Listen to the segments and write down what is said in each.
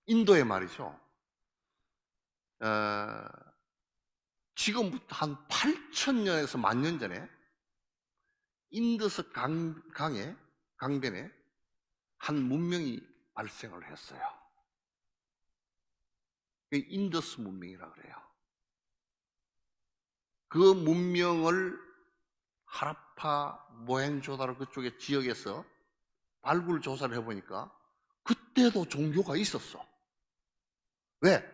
인도에 말이죠. 지금부터 한 8,000년에서 10,000년 전에 인더스 강변에 한 문명이 발생을 했어요. 인더스 문명이라 그래요. 그 문명을 하라파, 모헨조다로 그쪽의 지역에서 발굴 조사를 해보니까 그때도 종교가 있었어. 왜?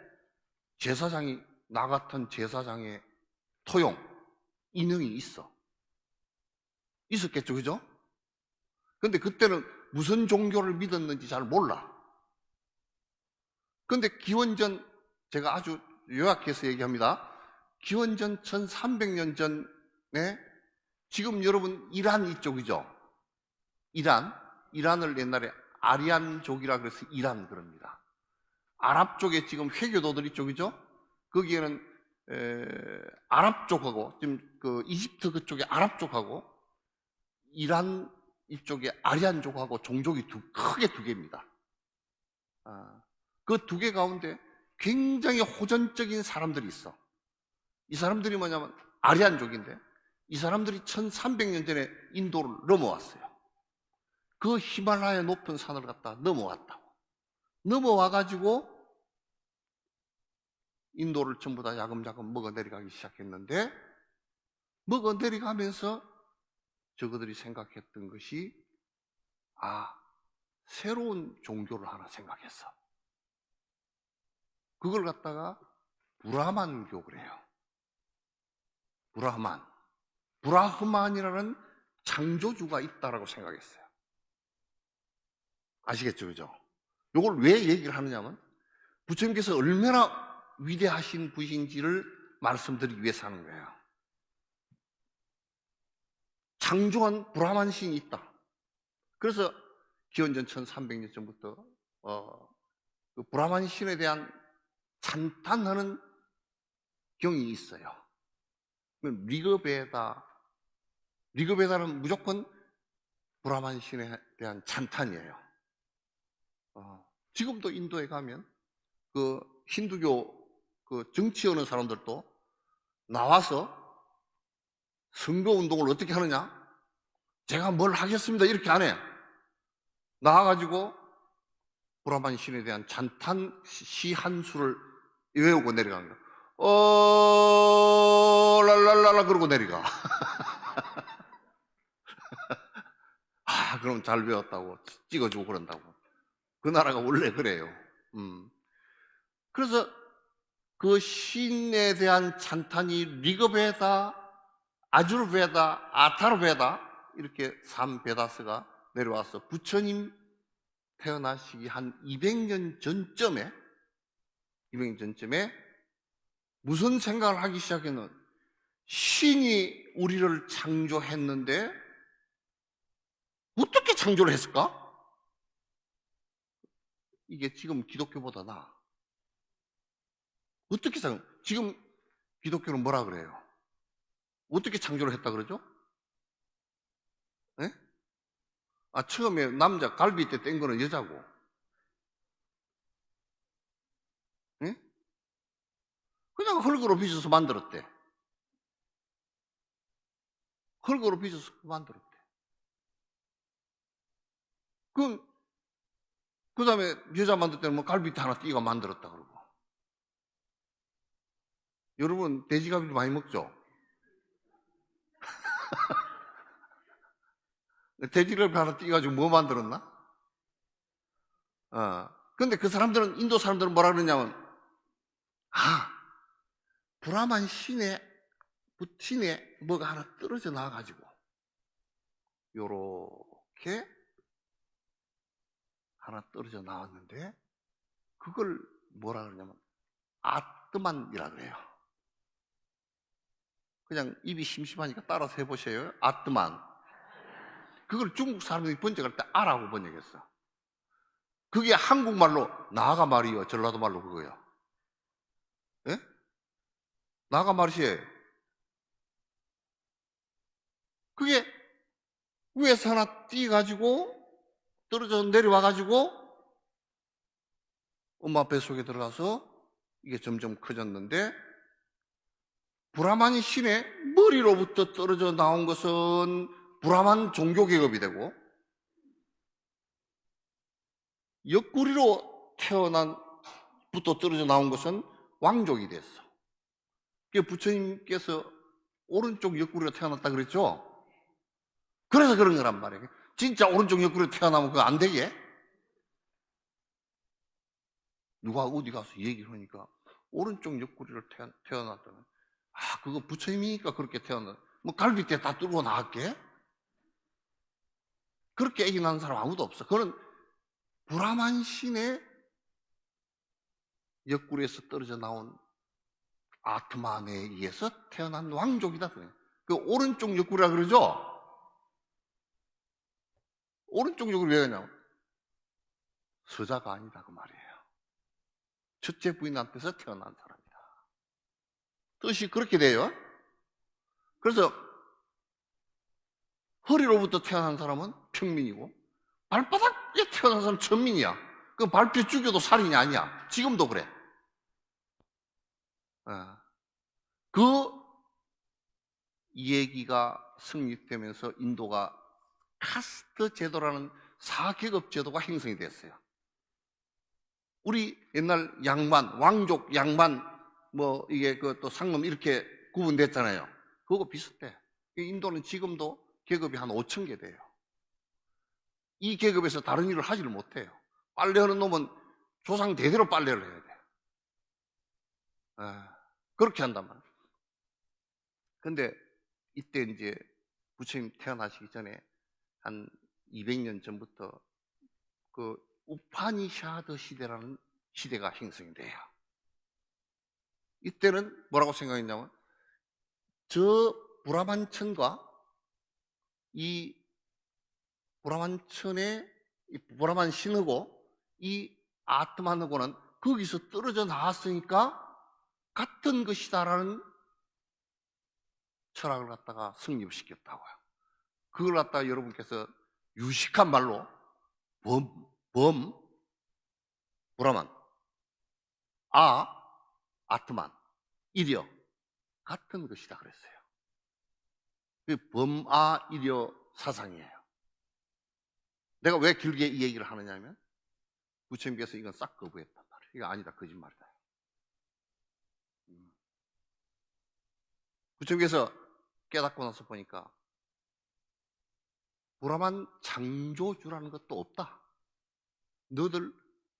제사장이, 나 같은 제사장의 토용, 인형이 있어. 있었겠죠, 그죠? 근데 그때는 무슨 종교를 믿었는지 잘 몰라. 근데 기원전, 제가 아주 요약해서 얘기합니다. 기원전 1300년 전에, 지금 여러분 이란 이쪽이죠? 이란을 옛날에 아리안족이라 그래서 이란 그럽니다. 아랍 쪽에 지금 회교도들 이쪽이죠? 거기에는 아랍 쪽하고 지금 그 이집트 그쪽에 아랍 쪽하고 이란 이쪽에 아리안족하고 종족이 크게 두 개입니다. 그 두 개 가운데 굉장히 호전적인 사람들이 있어. 이 사람들이 뭐냐면 아리안족인데 이 사람들이 1300년 전에 인도를 넘어왔어요. 그 히말라야 높은 산을 갖다 넘어왔다고. 넘어와가지고 인도를 전부 다 야금야금 먹어 내려가기 시작했는데, 먹어 내려가면서 저거들이 생각했던 것이, 새로운 종교를 하나 생각했어. 그걸 갖다가 브라만교 그래요. 브라흐만이라는 창조주가 있다라고 생각했어요. 아시겠죠, 그죠? 이걸 왜 얘기를 하느냐면 부처님께서 얼마나 위대하신 분인지를 말씀드리기 위해서 하는 거예요. 창조한 브라만 신이 있다. 그래서 기원전 1300년 전부터 그 브라만 신에 대한 찬탄하는 경이 있어요. 리그베다는 무조건 브라만 신에 대한 찬탄이에요. 지금도 인도에 가면 그 힌두교 그 정치하는 사람들도 나와서 선거운동을 어떻게 하느냐? 제가 뭘 하겠습니다 이렇게 안 해. 나와가지고 브라만 신에 대한 찬탄 시 한 수를 외우고 내려가는 거야. 랄랄랄라 그러고 내려가. 그럼 잘 배웠다고 찍어주고 그런다고. 그 나라가 원래 그래요. 그래서 그 신에 대한 찬탄이 리그베다, 아주르베다, 아타르베다 이렇게 3베다스가 내려와서 부처님 태어나시기 한 200년 전쯤에 무슨 생각을 하기 시작했는, 신이 우리를 창조했는데 어떻게 창조를 했을까? 이게 지금 기독교보다 나아. 어떻게 지금 기독교는 뭐라 그래요? 어떻게 창조를 했다 그러죠? 네? 처음에 남자 갈비뼈 뗀 거는 여자고. 네? 그냥 흙으로 빚어서 만들었대. 흙으로 빚어서 만들었대. 그 다음에 여자 만들 때는 뭐 갈비뼈 하나 띄고 만들었다 그러고. 여러분 돼지갈비 많이 먹죠? 돼지갈비 하나 띄가지고 뭐 만들었나? 근데 그 사람들은, 인도 사람들은 뭐라 그러냐면, 브라만 신에 뭐가 하나 떨어져 나와가지고, 요렇게 하나 떨어져 나왔는데, 그걸 뭐라 그러냐면, 아뜨만이라 그래요. 그냥 입이 심심하니까 따라서 해보세요. 아뜨만. 그걸 중국 사람들이 번역할 때 아라고 번역했어. 그게 한국말로 나가 말이요, 전라도 말로 그거예요. 예? 나가 말이에요. 그게 위에서 하나 띄가지고 떨어져 내려와가지고 엄마 뱃속에 들어가서 이게 점점 커졌는데, 브라만 신의 머리로부터 떨어져 나온 것은 브라만 종교계급이 되고, 옆구리로 부터 떨어져 나온 것은 왕족이 됐어. 부처님께서 오른쪽 옆구리로 태어났다 그랬죠? 그래서 그런 거란 말이에요. 진짜 오른쪽 옆구리로 태어나면 그거 안 되게? 누가 어디 가서 얘기를 하니까 오른쪽 옆구리를 태어났다는, 그거 부처님이니까 그렇게 태어났. 뭐 갈비뼈 다 뚫고 나갈게? 그렇게 애기 낳는 사람 아무도 없어. 그거는 브라만 신의 옆구리에서 떨어져 나온 아트만에 의해서 태어난 왕족이다. 그 오른쪽 옆구리라 그러죠? 오른쪽 옆구리 왜 그러냐고? 서자가 아니다 그 말이에요. 첫째 부인한테서 태어난 사람이다. 뜻이 그렇게 돼요. 그래서 허리로부터 태어난 사람은 평민이고, 발바닥에 태어난 사람은 천민이야. 그 발표 죽여도 살인이 아니야. 지금도 그래. 그 얘기가 성립되면서 인도가 카스트 제도라는 사계급 제도가 형성이 됐어요. 우리 옛날 양반, 왕족, 양반, 뭐 이게 그 또 상금 이렇게 구분됐잖아요. 그거 비슷해. 인도는 지금도 계급이 한 5천 개 돼요. 이 계급에서 다른 일을 하지를 못해요. 빨래하는 놈은 조상 대대로 빨래를 해야 돼요. 그렇게 한단 말이에요. 근데 이때 이제 부처님 태어나시기 전에 한 200년 전부터 그 우파니샤드 시대라는 시대가 형성이 돼요. 이때는 뭐라고 생각했냐면, 저 브라만천과 이 브라만 신하고 이 아트만하고는 거기서 떨어져 나왔으니까 같은 것이다라는 철학을 갖다가 성립시켰다고요. 그걸 갖다가 여러분께서 유식한 말로 브라만, 아트만, 이려 같은 것이다 그랬어요. 그 범아이려 사상이에요. 내가 왜 길게 이 얘기를 하느냐면, 부처님께서 이건 싹 거부했단 말이에요. 이거 아니다, 거짓말이다. 부처님께서 깨닫고 나서 보니까 브라만 창조주라는 것도 없다. 너들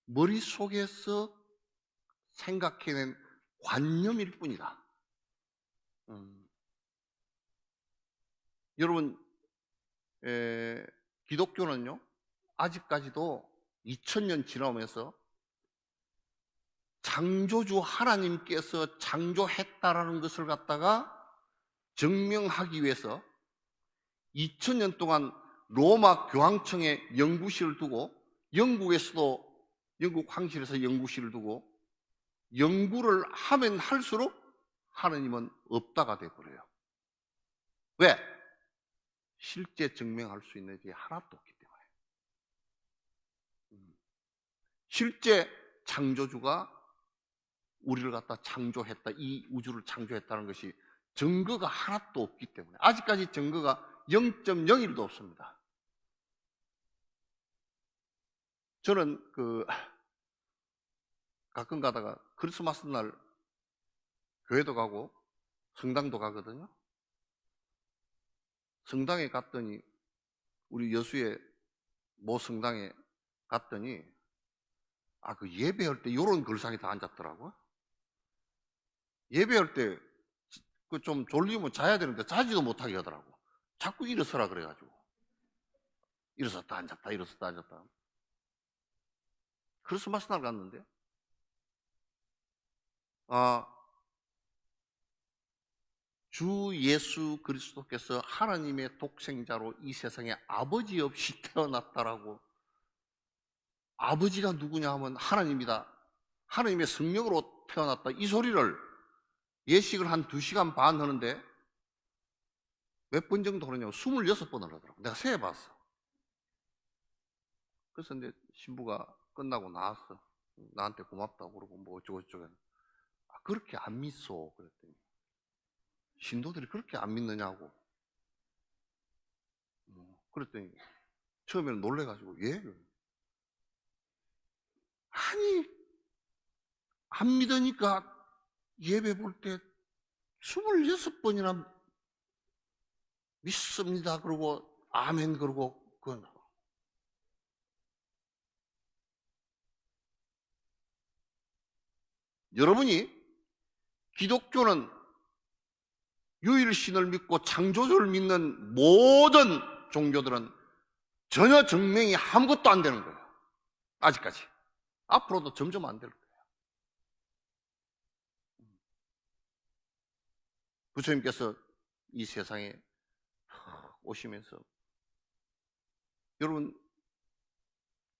머릿속에서 생각해낸 관념일 뿐이다. 여러분, 기독교는요, 아직까지도 2000년 지나면서 창조주 하나님께서 창조했다라는 것을 갖다가 증명하기 위해서 2000년 동안 로마 교황청에 연구실을 두고, 영국에서도 영국 황실에서 연구실을 두고 연구를 하면 할수록 하나님은 없다가 돼버려요. 왜? 실제 증명할 수 있는 게 하나도 없기 때문에. 실제 창조주가 우리를 갖다 창조했다, 이 우주를 창조했다는 것이 증거가 하나도 없기 때문에, 아직까지 증거가 0.01도 없습니다. 저는 가끔 가다가 크리스마스 날 교회도 가고 성당도 가거든요. 성당에 갔더니, 우리 여수의 모 성당에 갔더니 그 예배할 때 이런 걸상이 다 앉았더라고요. 예배할 때 좀 졸리면 자야 되는데 자지도 못하게 하더라고. 자꾸 일어서라 그래가지고 일어섰다 앉았다 일어섰다 앉았다. 크리스마스 날 갔는데 주 예수 그리스도께서 하나님의 독생자로 이 세상에 아버지 없이 태어났다라고. 아버지가 누구냐 하면 하나님이다, 하나님의 성령으로 태어났다, 이 소리를 예식을 한 2시간 반 하는데 몇 번 정도 하느냐고 26번을 하더라고. 내가 세어봤어. 그래서 이제 신부가 끝나고 나왔어. 나한테 고맙다고 그러고 뭐 어쩌고저쩌고. 그렇게 안 믿소. 그랬더니 신도들이 그렇게 안 믿느냐고. 그랬더니 처음에는 놀래가지고 예? 아니 안 믿으니까 예배 볼 때 26번이나 믿습니다 그러고 아멘 그러고 그건 여러분이 기독교는 유일신을 믿고 창조주를 믿는 모든 종교들은 전혀 증명이 아무것도 안 되는 거예요. 아직까지. 앞으로도 점점 안 될 거예요. 부처님께서 이 세상에 오시면서 여러분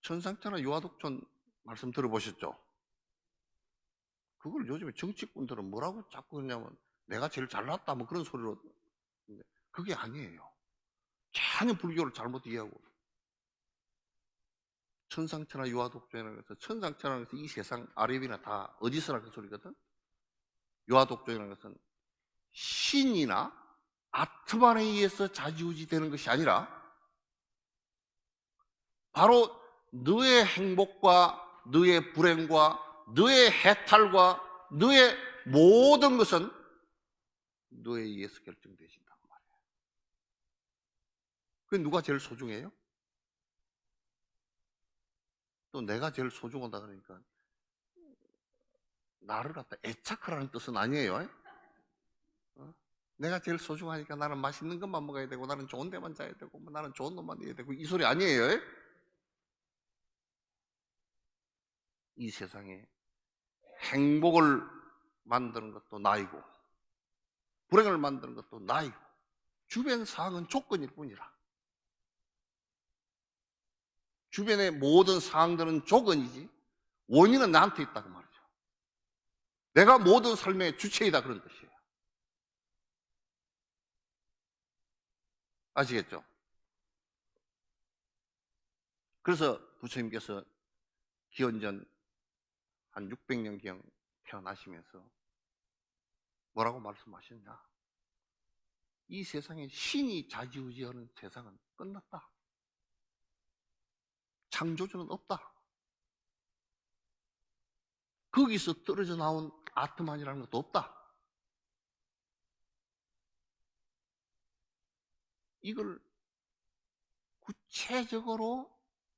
천상천하 유아독존 말씀 들어보셨죠? 그걸 요즘에 정치꾼들은 뭐라고 자꾸 그러냐면 내가 제일 잘났다 뭐 그런 소리로. 그게 아니에요. 전혀 불교를 잘못 이해하고 천상천하 유아독존이라는 것은 천상천하는 것은 이 세상 아래비나 다 어디서나 그 소리거든. 유아독존이라는 것은 신이나 아트만에 의해서 좌지우지 되는 것이 아니라 바로 너의 행복과 너의 불행과 너의 해탈과 너의 모든 것은 너에 의해서 결정되신단 말이에요. 그게 누가 제일 소중해요? 또 내가 제일 소중하다 그러니까 나를 갖다 애착하라는 뜻은 아니에요. 내가 제일 소중하니까 나는 맛있는 것만 먹어야 되고 나는 좋은 데만 자야 되고 나는 좋은 놈만 해야 되고 이 소리 아니에요. 이 세상에 행복을 만드는 것도 나이고 불행을 만드는 것도 나이고 주변 상황은 조건일 뿐이라. 주변의 모든 상황들은 조건이지 원인은 나한테 있다고 말이죠. 내가 모든 삶의 주체이다 그런 뜻이에요. 아시겠죠? 그래서 부처님께서 기원전 한 600년경 태어나시면서 뭐라고 말씀하셨냐? 이 세상에 신이 좌지우지하는 세상은 끝났다. 창조주는 없다. 거기서 떨어져 나온 아트만이라는 것도 없다. 이걸 구체적으로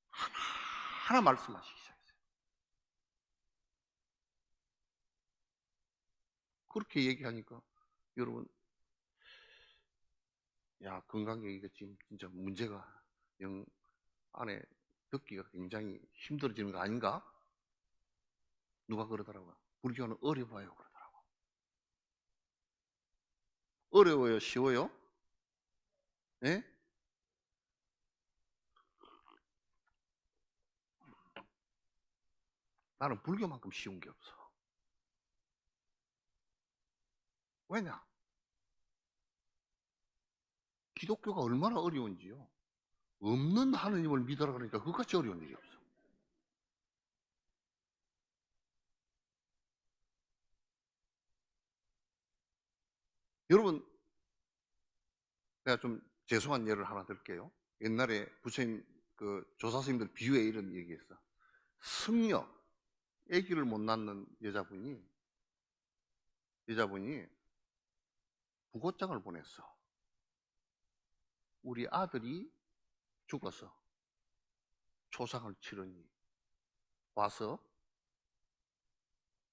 하나하나 말씀하시기 시작했어요. 그렇게 얘기하니까 여러분 야 건강에 이거 지금 진짜 문제가 영 안에 듣기가 굉장히 힘들어지는 거 아닌가? 누가 그러더라고요. 불교는 어려워요 그러더라고요. 어려워요? 쉬워요? 예? 나는 불교만큼 쉬운 게 없어. 왜냐? 기독교가 얼마나 어려운지요. 없는 하느님을 믿어라 그러니까 그것같이 어려운 일이 없어. 여러분, 내가 좀 죄송한 예를 하나 들게요. 옛날에 부처님 그 조사 스님들 비유에 이런 얘기했어. 승려, 아기를 못 낳는 여자분이 부고장을 보냈어. 우리 아들이 죽어서 초상을 치르니 와서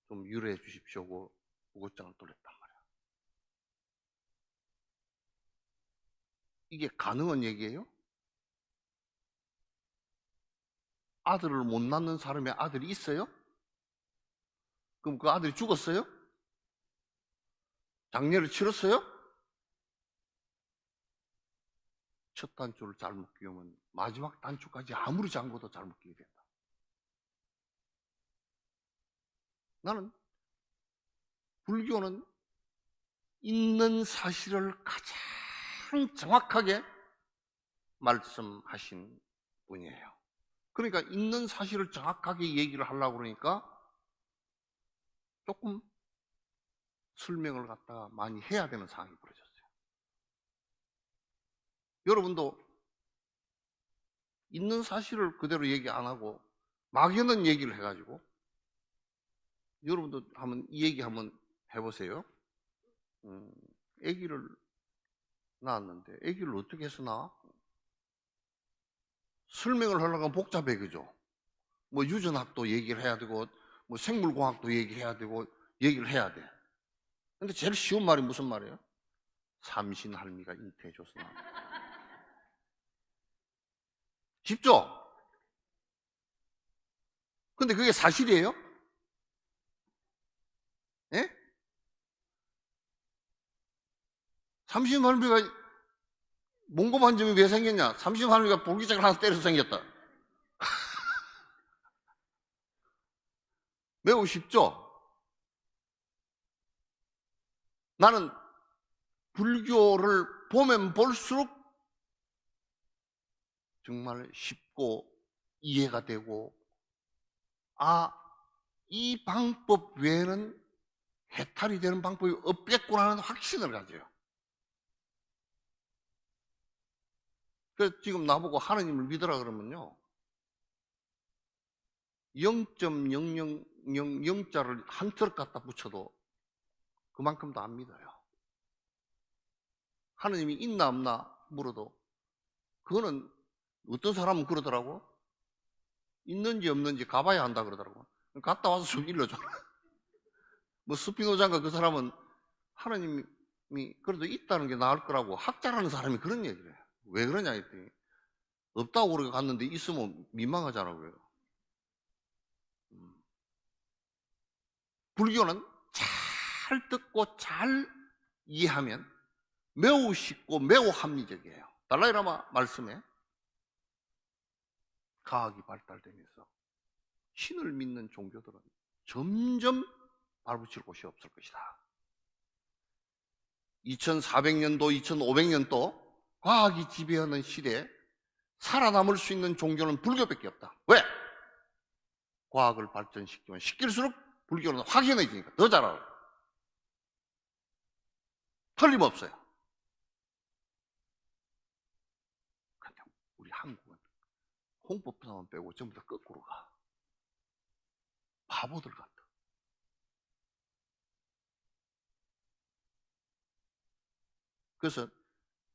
좀 유래해 주십시오고 부고장을 돌렸단 말이야. 이게 가능한 얘기예요? 아들을 못 낳는 사람의 아들이 있어요? 그럼 그 아들이 죽었어요? 장례를 치렀어요? 첫 단추를 잘못 끼우면 마지막 단추까지 아무리 잠궈도 잘못 끼게 된다. 나는 불교는 있는 사실을 가장 정확하게 말씀하신 분이에요. 그러니까 있는 사실을 정확하게 얘기를 하려고 그러니까 조금 설명을 갖다가 많이 해야 되는 상황이 벌어졌어요. 여러분도 있는 사실을 그대로 얘기 안 하고 막연한 얘기를 해가지고 여러분도 한번 이 얘기 한번 해보세요. 아기를 낳았는데 아기를 어떻게 해서 낳아? 설명을 하려고 하면 복잡해, 그죠? 뭐 유전학도 얘기를 해야 되고 뭐 생물공학도 얘기해야 되고 얘기를 해야 돼. 근데 제일 쉬운 말이 무슨 말이에요? 삼신할미가 잉태해줘서 낳은. 쉽죠? 근데 그게 사실이에요? 예? 삼신할미가 몽고반 점이 왜 생겼냐? 삼신할미가 볼기장을 하나 때려서 생겼다. 매우 쉽죠? 나는 불교를 보면 볼수록 정말 쉽고 이해가 되고, 아, 이 방법 외에는 해탈이 되는 방법이 없겠구나 하는 확신을 가져요. 그래서 지금 나보고 하느님을 믿으라 그러면요, 0.0000자를 한 트럭 갖다 붙여도 그만큼도 안 믿어요. 하느님이 있나 없나 물어도 그거는 어떤 사람은 그러더라고. 있는지 없는지 가봐야 한다 그러더라고. 갔다 와서 좀 일러줘. 뭐 스피노자인가 그 사람은 하느님이 그래도 있다는 게 나을 거라고, 학자라는 사람이 그런 얘기를 해요. 왜 그러냐 했더니 없다고 그러고 갔는데 있으면 민망하잖아 그래요. 불교는 잘 듣고 잘 이해하면 매우 쉽고 매우 합리적이에요. 달라이라마 말씀에 과학이 발달되면서 신을 믿는 종교들은 점점 발붙일 곳이 없을 것이다. 2400년도, 2500년도 과학이 지배하는 시대에 살아남을 수 있는 종교는 불교밖에 없다. 왜? 과학을 발전시키면 시킬수록 불교는 확연해지니까 더 잘 알아요. 틀림없어요. 근데 우리 한국은 홍보편만 빼고 전부 다 거꾸로 가. 바보들 같아. 그래서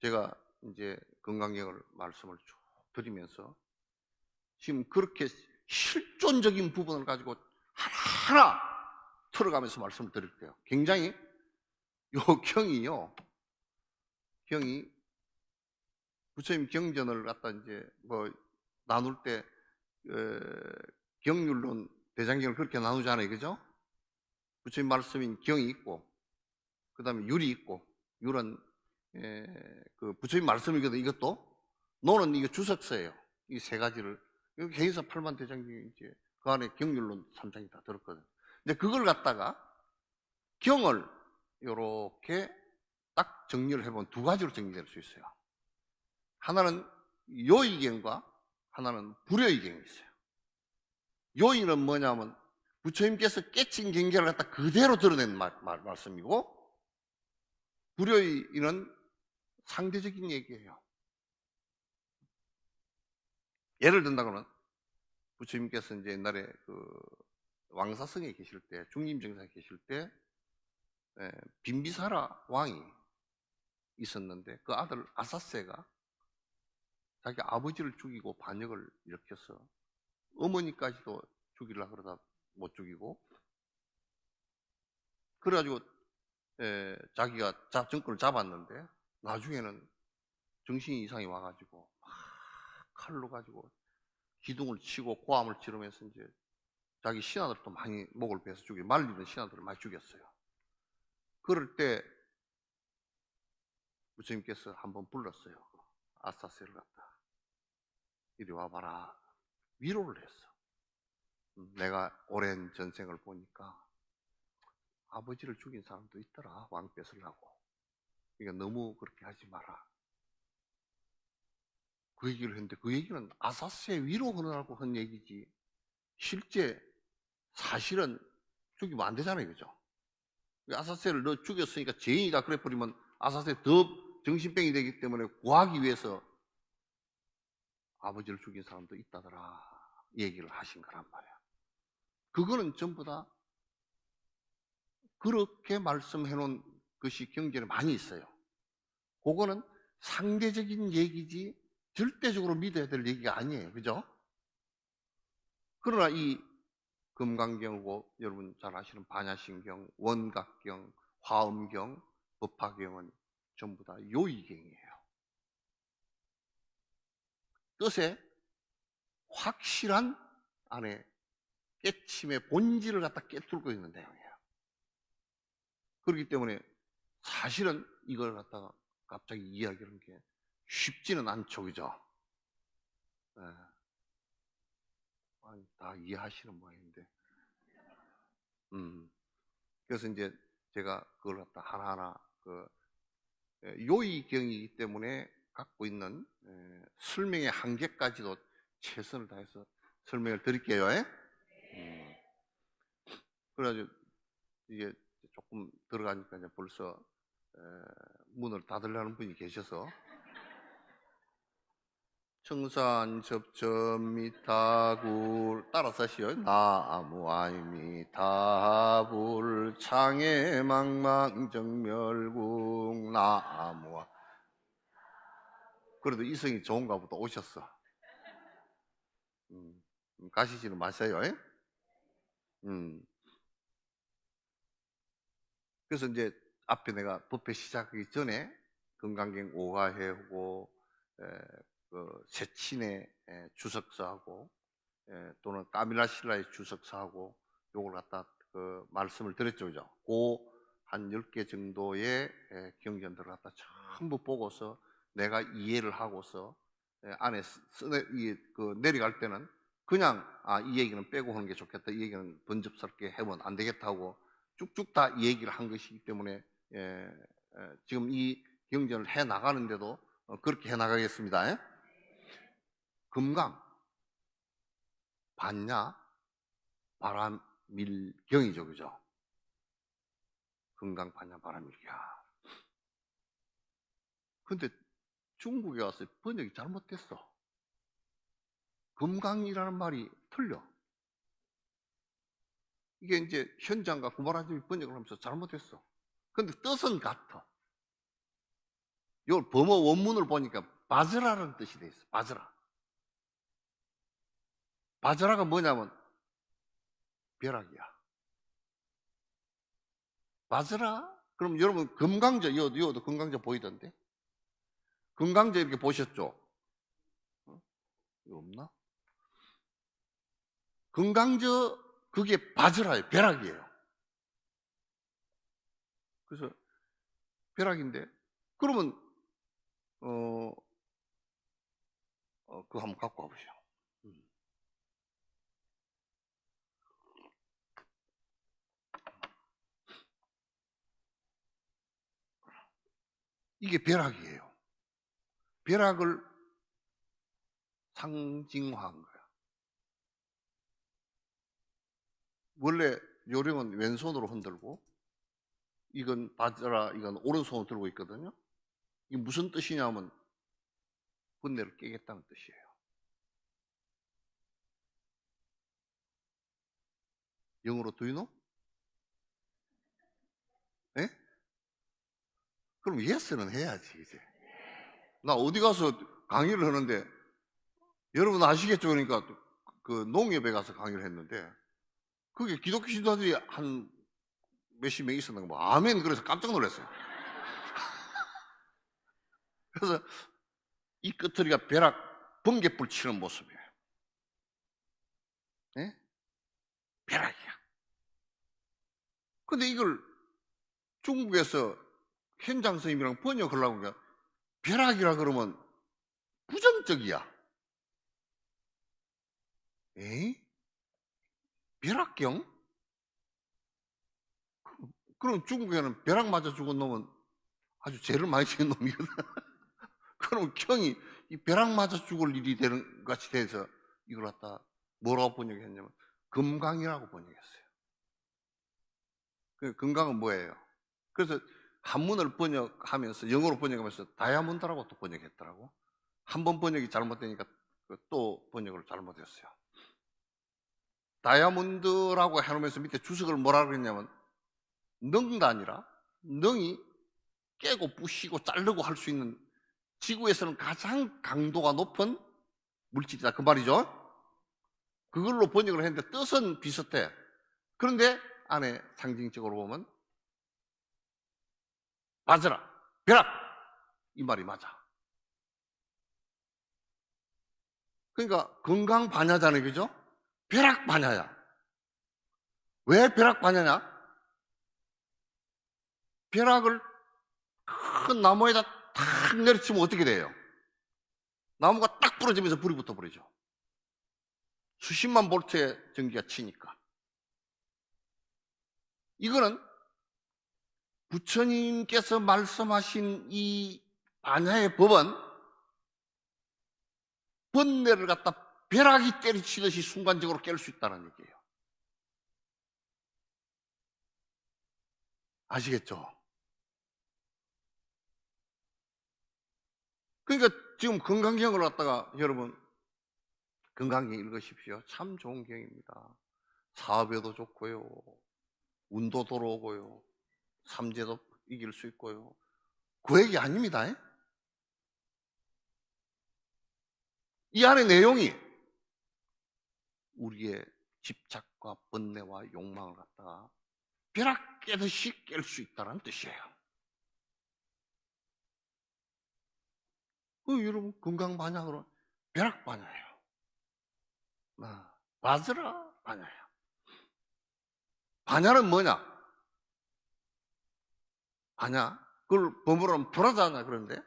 제가 이제 건강경을 말씀을 쭉 드리면서 지금 그렇게 실존적인 부분을 가지고 하나하나 틀어가면서 말씀을 드릴게요. 굉장히 요 경이 부처님 경전을 갖다 이제 뭐 나눌 때 경률론 대장경을 그렇게 나누잖아요, 그죠? 부처님 말씀인 경이 있고, 그 다음에 율이 있고, 율은 그 부처님 말씀이거든. 이것도 노는 이거 주석서예요. 이 세 가지를 개인사 8만 대장경이 이제 그 안에 경률론 3장이 다 들었거든. 근데 그걸 갖다가 경을 이렇게 딱 정리를 해보면 두 가지로 정리될 수 있어요. 하나는 요의경과 하나는 불요의경이 있어요. 요의는 뭐냐면 부처님께서 깨친 경계를 갖다 그대로 드러낸 말씀이고, 불요의는 상대적인 얘기예요. 예를 든다고는 부처님께서 이제 옛날에 그 왕사성에 계실 때, 중림정사에 계실 때 빈비사라 왕이 있었는데 그 아들 아사세가 자기 아버지를 죽이고 반역을 일으켜서 어머니까지도 죽이려고 그러다 못 죽이고, 그래가지고 자기가 정권을 잡았는데 나중에는 정신이 이상이 와가지고 막 칼로 가지고 기둥을 치고 고함을 지르면서 이제 자기 신하들도 많이 목을 베서 죽이고 말리는 신하들을 많이 죽였어요. 그럴 때 부처님께서 한번 불렀어요. 아사세를 갖다 이리 와봐라. 위로를 했어. 내가 오랜 전생을 보니까 아버지를 죽인 사람도 있더라. 왕 뺏으려고. 그러니까 너무 그렇게 하지 마라. 그 얘기를 했는데 그 얘기는 아사스의 위로 헌하라고 한 얘기지 실제 사실은 죽이면 안 되잖아요. 그죠? 아사스를 너 죽였으니까 죄인이다 그래 버리면 아사스에 더 정신병이 되기 때문에 구하기 위해서 아버지를 죽인 사람도 있다더라 얘기를 하신 거란 말이야. 그거는 전부 다 그렇게 말씀해 놓은 것이 경전에 많이 있어요. 그거는 상대적인 얘기지 절대적으로 믿어야 될 얘기가 아니에요. 그죠? 그러나 이 금강경하고 여러분 잘 아시는 반야신경, 원각경, 화엄경, 법화경은 전부 다 요의경이에요. 뜻에 확실한 안에 깨침의 본질을 갖다 깨뚫고 있는 내용이에요. 그렇기 때문에 사실은 이걸 갖다가 갑자기 이야기하는 게 쉽지는 않죠. 그죠? 네. 아니, 다 이해하시는 모양인데. 그래서 이제 제가 그걸 갖다 하나하나 요의경이기 때문에 갖고 있는 설명의 한계까지도 최선을 다해서 설명을 드릴게요. 그래가지고 이게 조금 들어가니까 이제 벌써 문을 닫으려는 분이 계셔서 청산 접점미타굴 따라서 하시오. 나무아이미타불 창해망망정멸궁 나무아. 그래도 이성이 좋은가 보다 오셨어. 가시지는 마세요. 그래서 이제 앞에 내가 법회 시작하기 전에 금강경 오가회하고 세친의 주석서하고 또는 까밀라 신라의 주석서하고 요걸 갖다 말씀을 드렸죠. 그죠? 한 10개 정도의 경전들을 갖다 전부 보고서 내가 이해를 하고서 안에 내려갈 때는 그냥 이 얘기는 빼고 하는 게 좋겠다. 이 얘기는 번잡스럽게 해면 안 되겠다 하고 쭉쭉 다 이 얘기를 한 것이기 때문에 지금 이 경전을 해 나가는데도 그렇게 해 나가겠습니다. 금강, 반야, 바람일경이죠. 그죠? 금강, 반야, 바람일경. 근데 중국에 와서 번역이 잘못됐어. 금강이라는 말이 틀려. 이게 이제 현장과 구마라님이 번역을 하면서 잘못했어. 근데 뜻은 같아. 이걸 범어 원문을 보니까 바즈라라는 뜻이 돼 있어. 바즈라. 바즈라가 뭐냐면 벼락이야. 바즈라? 그럼 여러분 금강저, 이어도 금강저 보이던데? 금강저 이렇게 보셨죠? 이거 없나? 금강저 그게 바즈라예요. 벼락이에요. 그래서 벼락인데 그러면 그거 한번 갖고 와보시오. 이게 벼락이에요. 벼락을 상징화한 거야. 원래 요령은 왼손으로 흔들고 이건 바즈라, 이건 오른손으로 들고 있거든요. 이게 무슨 뜻이냐면 번뇌를 깨겠다는 뜻이에요. 영어로 do you know? 예? 그럼 yes는 해야지 이제. 나 어디 가서 강의를 하는데 여러분 아시겠죠? 그러니까 그 농협에 가서 강의를 했는데 그게 기독교 신도들이 한 몇십 명 있었는 거 아멘 그래서 깜짝 놀랐어요. 그래서 이 끄트리가 벼락 번갯불 치는 모습이에요. 예? 벼락이야. 근데 이걸 중국에서 현장 선생님이랑 번역하려고 하니까 벼락이라 그러면 부정적이야. 에이? 벼락경? 그럼 중국에는 벼락 맞아 죽은 놈은 아주 죄를 많이 지은 놈이거든. 그럼 경이 이 벼락 맞아 죽을 일이 되는 것 같이 돼서 이걸 갖다 뭐라고 번역했냐면 금강이라고 번역했어요. 그 금강은 뭐예요? 그래서 한문을 번역하면서 영어로 번역하면서 다이아몬드라고 또 번역했더라고. 한 번 번역이 잘못되니까 또 번역을 잘못했어요. 다이아몬드라고 해놓으면서 밑에 주석을 뭐라 그랬냐면 능단이라 능이 깨고 부시고 자르고 할 수 있는 지구에서는 가장 강도가 높은 물질이다 그 말이죠. 그걸로 번역을 했는데 뜻은 비슷해. 그런데 안에 상징적으로 보면 맞으라, 벼락 이 말이 맞아. 그러니까 건강 반야잖아요, 그죠? 벼락 반야야. 왜 벼락 반야냐? 벼락을 큰 나무에다 탁 내리치면 어떻게 돼요? 나무가 딱 부러지면서 불이 붙어버리죠. 수십만 볼트의 전기가 치니까. 이거는 부처님께서 말씀하신 이 반야의 법은 번뇌를 갖다 벼락이 때리치듯이 순간적으로 깰 수 있다는 얘기예요. 아시겠죠? 그러니까 지금 건강경을 갖다가 여러분 건강경 읽으십시오. 참 좋은 경입니다. 사업에도 좋고요. 운도 들어오고요. 삼재도 이길 수 있고요. 그 얘기 아닙니다. 이 안에 내용이 우리의 집착과 번뇌와 욕망을 갖다가 벼락 깨듯이 깰 수 있다는 뜻이에요. 여러분 건강 반야로 벼락 반야예요. 바즈라 반야예요. 반야는 뭐냐? 반야 그걸 버무르면 불하잖아. 그런데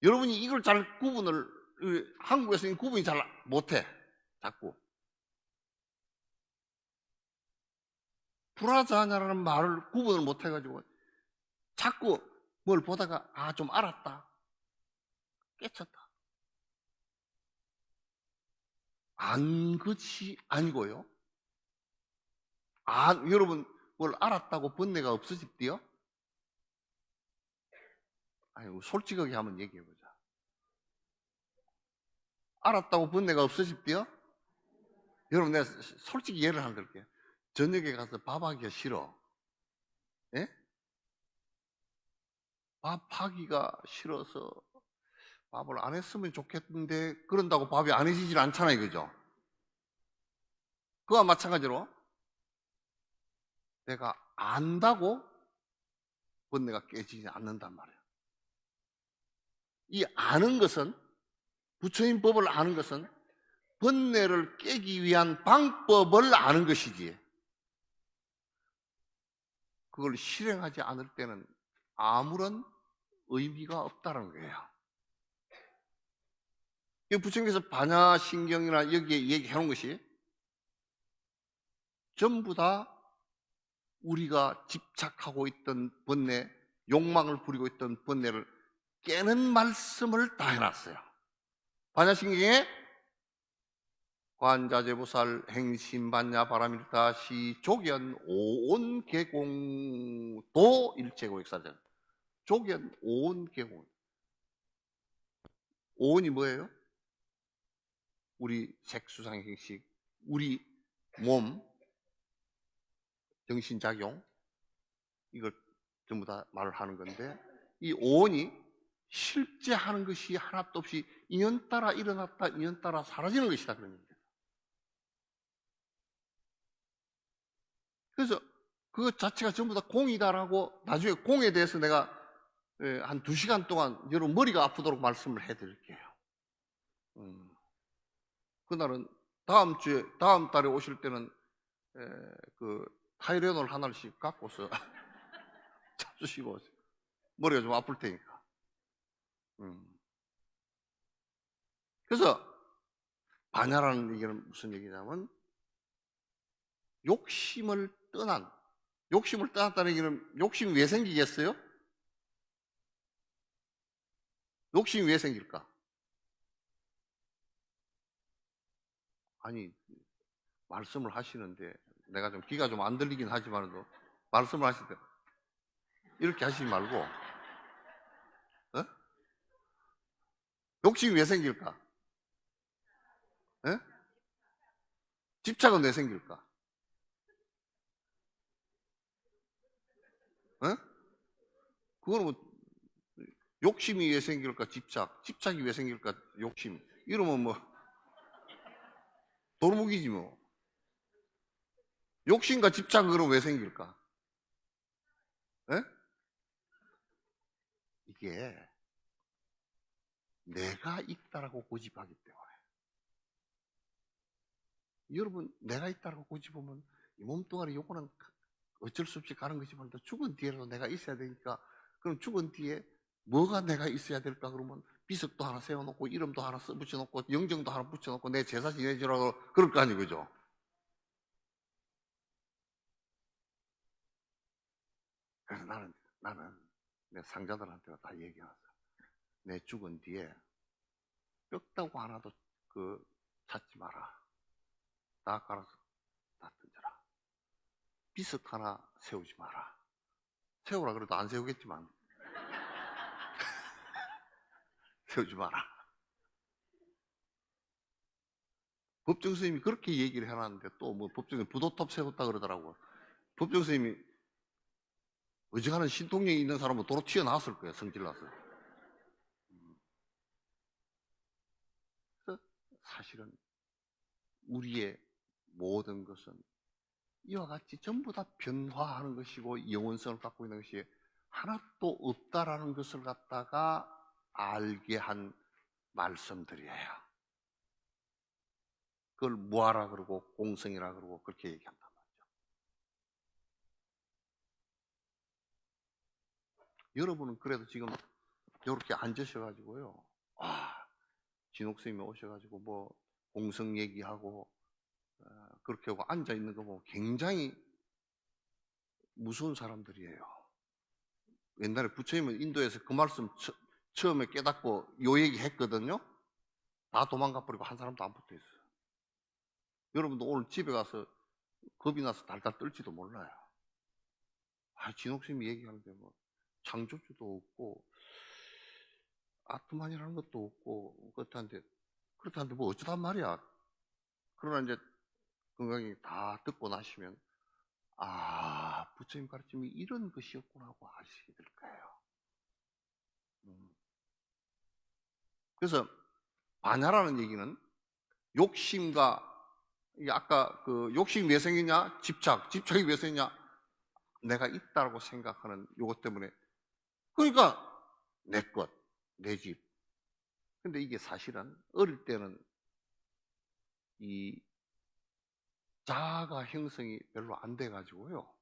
여러분이 이걸 잘 구분을 한국에서는 구분이 잘 못해. 자꾸 불하자냐라는 말을 구분을 못해가지고 자꾸 뭘 보다가 좀 알았다 깨쳤다 안 것이 아니고요. 여러분 뭘 알았다고 번뇌가 없어집디요? 아이고 솔직하게 한번 얘기해보자. 알았다고 번뇌가 없어집디요? 여러분 내가 솔직히 예를 하나 들게요. 저녁에 가서 밥하기가 싫어. 예? 밥하기가 싫어서 밥을 안 했으면 좋겠는데 그런다고 밥이 안 해지질 않잖아요. 그죠? 그와 마찬가지로 내가 안다고 번뇌가 깨지지 않는단 말이에요. 이 아는 것은 부처님 법을 아는 것은 번뇌를 깨기 위한 방법을 아는 것이지 그걸 실행하지 않을 때는 아무런 의미가 없다는 거예요. 부처님께서 반야신경이나 여기에 얘기해 놓은 것이 전부 다 우리가 집착하고 있던 번뇌, 욕망을 부리고 있던 번뇌를 깨는 말씀을 다 해놨어요. 반야신경에 관자재보살 행심반야 바라밀다시 조견 오온계공도 일체고액사전 조견 오온계공 오온이 뭐예요? 우리 색수상행식 우리 몸 정신작용 이걸 전부 다 말을 하는 건데 이 오온이 실제 하는 것이 하나도 없이 인연 따라 일어났다 인연 따라 사라지는 것이다 그런 얘기예요. 그래서 그 자체가 전부 다 공이다라고 나중에 공에 대해서 내가 한 2시간 동안 여러분 머리가 아프도록 말씀을 해드릴게요. 그날은 다음 달에 오실 때는 그 타이레놀 하나씩 갖고서 잡수시고 오세요. 머리가 좀 아플 테니까. 그래서 반야라는 얘기는 무슨 얘기냐면 욕심을 떠났다는 얘기는 욕심이 왜 생기겠어요? 욕심이 왜 생길까? 아니, 말씀을 하시는데 내가 좀 귀가 좀 안 들리긴 하지만도 말씀을 하실 때 이렇게 하시지 말고, 어? 욕심이 왜 생길까? 어? 집착은 왜 생길까? 어? 그거는 뭐 욕심이 왜 생길까? 집착이 왜 생길까? 욕심. 이러면 뭐 도루묵이지 뭐. 욕심과 집착은 그럼 왜 생길까? 에? 이게 내가 있다라고 고집하기 때문에. 여러분, 내가 있다라고 고집하면 이 몸뚱아리 요거는 어쩔 수 없이 가는 거지만 또 죽은 뒤에라도 내가 있어야 되니까, 그럼 죽은 뒤에 뭐가 내가 있어야 될까? 그러면 비석도 하나 세워놓고 이름도 하나 붙여놓고 영정도 하나 붙여놓고 내 제사 지내주라고 그럴 거 아니에요, 그죠? 그래서 나는 내 상자들한테 다 얘기해놨어. 내 죽은 뒤에 뼈다구 하나도 찾지 마라. 다 갈아서 다 던져라. 비석 하나 세우지 마라. 세우라 그래도 안 세우겠지만 세우지 마라. 법정 스님이 그렇게 얘기를 해놨는데 또 뭐 법정에 부도톱 세웠다 그러더라고. 법정 스님이 어지간한 신통력이 있는 사람은 도로 튀어나왔을 거예요. 성질나서. 그래서 사실은 우리의 모든 것은 이와 같이 전부 다 변화하는 것이고 영원성을 갖고 있는 것이 하나도 없다라는 것을 갖다가 알게 한 말씀들이에요. 그걸 무아라 그러고 공성이라 그러고 그렇게 얘기한단 말이죠. 여러분은 그래도 지금 이렇게 앉으셔가지고요. 진옥스님이 오셔가지고 뭐 공성 얘기하고 그렇게 하고 앉아 있는 거 보면 굉장히 무서운 사람들이에요. 옛날에 부처님은 인도에서 그 말씀 처음에 깨닫고 요 얘기 했거든요. 다 도망가 버리고 한 사람도 안 붙어 있어요. 여러분도 오늘 집에 가서 겁이 나서 달달 떨지도 몰라요. 진옥스님이 얘기하는데 뭐 창조주도 없고 아트만이라는 것도 없고 그렇다는데 뭐 어쩌단 말이야. 그러나 이제 건강히 다 듣고 나시면 부처님 가르침이 이런 것이었구나 하고 아시게 될 거예요. 그래서 반야라는 얘기는 욕심과 아까 그 욕심이 왜 생기냐? 집착이 왜 생기냐? 내가 있다고 생각하는 요것 때문에. 그러니까 내 것, 내 집. 근데 이게 사실은 어릴 때는 이 자아가 형성이 별로 안 돼가지고요.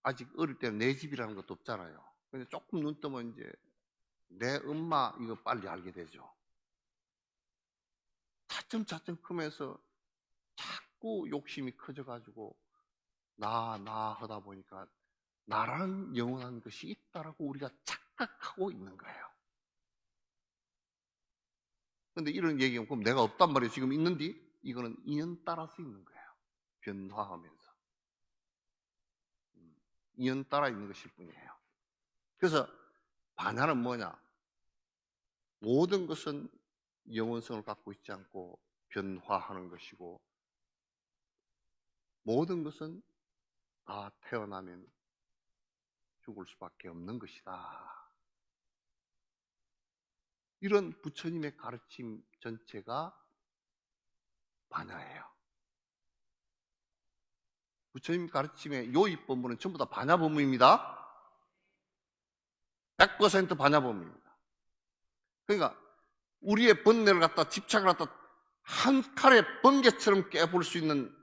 아직 어릴 때는 내 집이라는 것도 없잖아요. 근데 조금 눈 뜨면 이제 내 엄마 이거 빨리 알게 되죠. 차츰 크면서 자꾸 욕심이 커져가지고 나 하다 보니까 나라는 영원한 것이 있다라고 우리가 착각하고 있는 거예요. 근데 이런 얘기하면 그럼 내가 없단 말이에요. 지금 있는데 이거는 인연 따라서 있는 거예요. 변화하면서. 인연 따라 있는 것일 뿐이에요. 그래서 반야는 뭐냐? 모든 것은 영원성을 갖고 있지 않고 변화하는 것이고 모든 것은 다 태어나면 죽을 수밖에 없는 것이다. 이런 부처님의 가르침 전체가 반야예요. 부처님 가르침의 요입 본문은 전부 다 반야 본문입니다. 100% 반야 본문입니다. 그러니까 우리의 번뇌를 갖다 집착을 갖다 한 칼에 번개처럼 깨볼 수 있는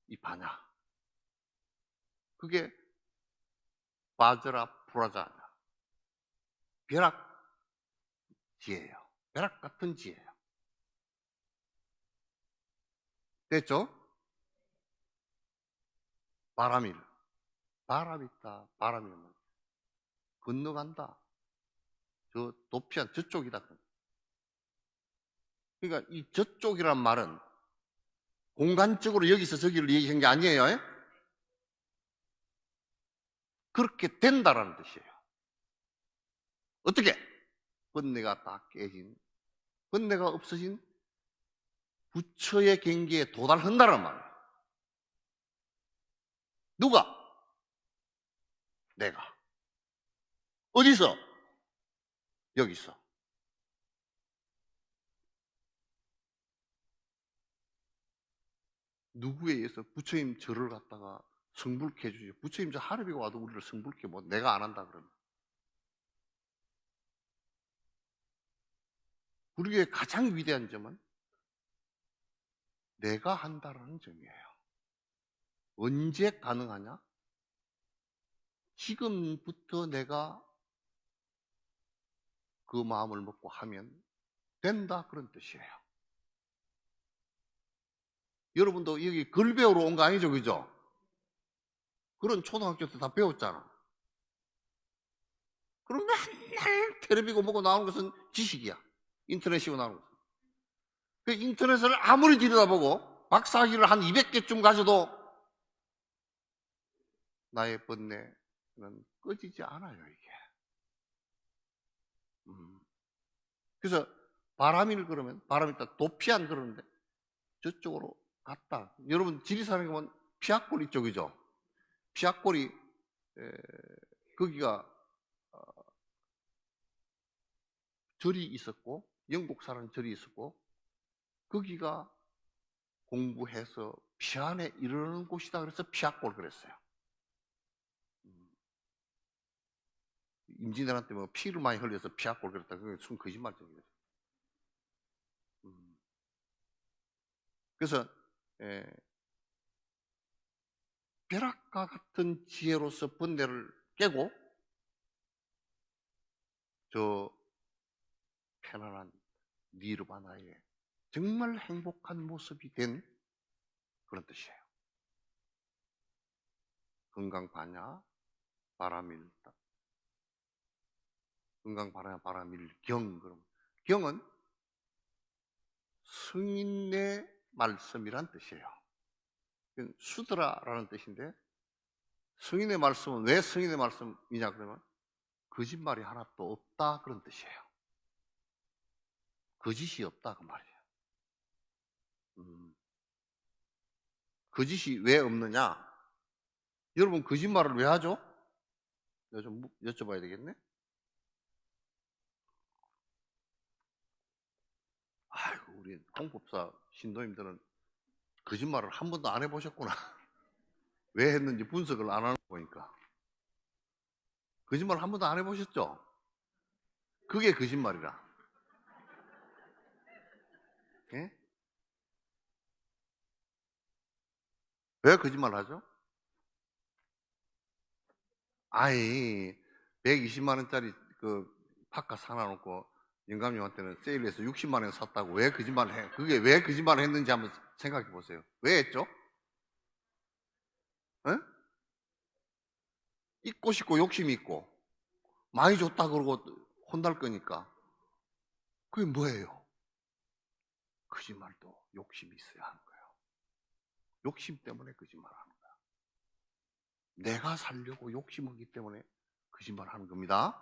이 반야. 그게 바저라 브라자냐. 벼락 지혜예요. 벼락 같은 지혜예요. 됐죠? 바람이 있다. 바람이 있는 건너간다. 저 도피한 저쪽이다. 그러니까 이 저쪽이란 말은 공간적으로 여기서 저기를 얘기한 게 아니에요. 그렇게 된다라는 뜻이에요. 어떻게? 번뇌가 다 깨진, 번뇌가 없어진 부처의 경계에 도달한다는 말이에요. 누가? 내가. 어디서? 여기서. 누구에 의해서? 부처님 절을 갖다가 성불케 해주죠. 부처님 저 하늘비가 와도 우리를 성불케 뭐 내가 안 한다 그러면. 우리의 가장 위대한 점은 내가 한다라는 점이에요. 언제 가능하냐? 지금부터 내가 그 마음을 먹고 하면 된다 그런 뜻이에요. 여러분도 여기 글 배우러 온 거 아니죠, 그죠? 그런 초등학교 때 다 배웠잖아. 그럼 맨날 텔레비고 뭐고 나오는 것은 지식이야. 인터넷이고 나오는 것은. 그 인터넷을 아무리 들여다보고 박사학위를 한 200개쯤 가져도 나의 번뇌는 꺼지지 않아요, 이게. 그래서 바람일 그러면, 바람이 딱 도피안 그러는데 저쪽으로 갔다. 여러분 지리산에 가면 피악골 이쪽이죠. 피악골이 거기가 절이 있었고 영국 사람 절이 있었고 거기가 공부해서 피안에 이르는 곳이다 그래서 피악골 그랬어요. 임진왜란 때문에 피를 많이 흘려서 피악골 그랬다. 그게 순 거짓말적이에요. 그래서 벼락과 같은 지혜로서 번뇌를 깨고 저 편안한 니르바나의 정말 행복한 모습이 된 그런 뜻이에요. 건강바냐 바라밀다. 건강바냐 바라밀경. 그럼 경은 성인의 말씀이란 뜻이에요. 수드라라는 뜻인데 성인의 말씀은 왜 성인의 말씀이냐 그러면 거짓말이 하나도 없다 그런 뜻이에요. 거짓이 없다 그 말이에요. 거짓이 왜 없느냐? 여러분 거짓말을 왜 하죠? 내가 좀 여쭤봐야 되겠네. 아이고 우리 홍법사 신도님들은 거짓말을 한 번도 안 해보셨구나. 왜 했는지 분석을 안 하는 거 보니까. 거짓말 한 번도 안 해보셨죠? 그게 거짓말이라. 예? 왜 거짓말을 하죠? 아이 120만 원짜리 그 파카 사놔놓고 영감님한테는 세일해서 60만 원 샀다고 왜 거짓말을 해? 그게 왜 거짓말을 했는지 한번 생각해 보세요. 왜 했죠? 에? 잊고 싶고 욕심이 있고 많이 줬다 그러고 혼날 거니까. 그게 뭐예요? 거짓말도 욕심이 있어야 하는 거예요. 욕심 때문에 거짓말을 하는 거야. 내가 살려고 욕심이기 때문에 거짓말을 하는 겁니다.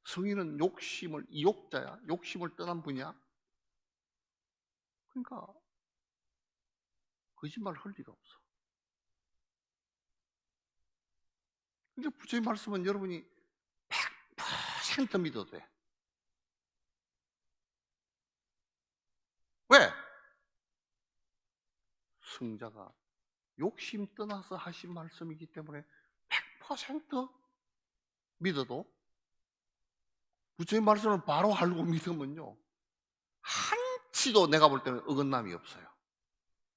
성인은 욕심을, 이욕자야. 욕심을 떠난 분이야. 그러니까 거짓말을 할 리가 없어. 그러니까 부처의 말씀은 여러분이 100% 믿어도 돼. 왜? 성자가 욕심 떠나서 하신 말씀이기 때문에 100% 믿어도 부처의 말씀을 바로 알고 믿으면요 한치도 내가 볼 때는 어긋남이 없어요.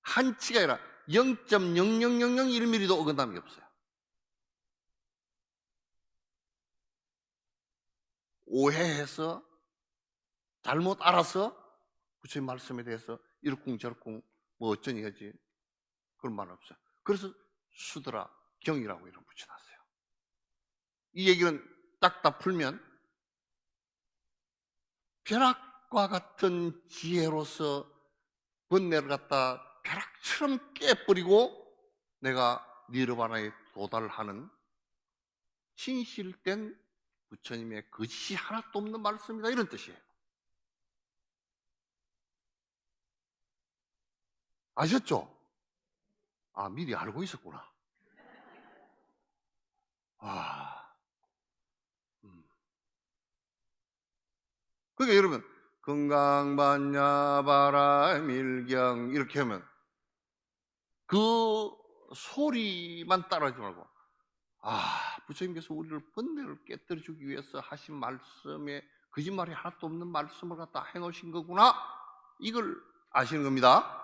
한치가 아니라 0.00001mm도 어긋남이 없어요. 오해해서 잘못 알아서 부처의 말씀에 대해서 이렇쿵저렇쿵 뭐 어쩌니 하지 그런 말 없어요. 그래서 수드라 경이라고 이름 붙여놨어요. 이 얘기는 쫙 다 풀면 벼락과 같은 지혜로서 번뇌를 갖다 벼락처럼 깨버리고 내가 니르바나에 도달하는 진실된 부처님의 거짓이 하나도 없는 말씀이다, 이런 뜻이에요. 아셨죠? 아, 미리 알고 있었구나. 그러니까 여러분, 건강반야바라밀경 이렇게 하면 그 소리만 따라하지 말고, 부처님께서 우리를 번뇌를 깨뜨려 주기 위해서 하신 말씀에 거짓말이 하나도 없는 말씀을 갖다 해놓으신 거구나, 이걸 아시는 겁니다.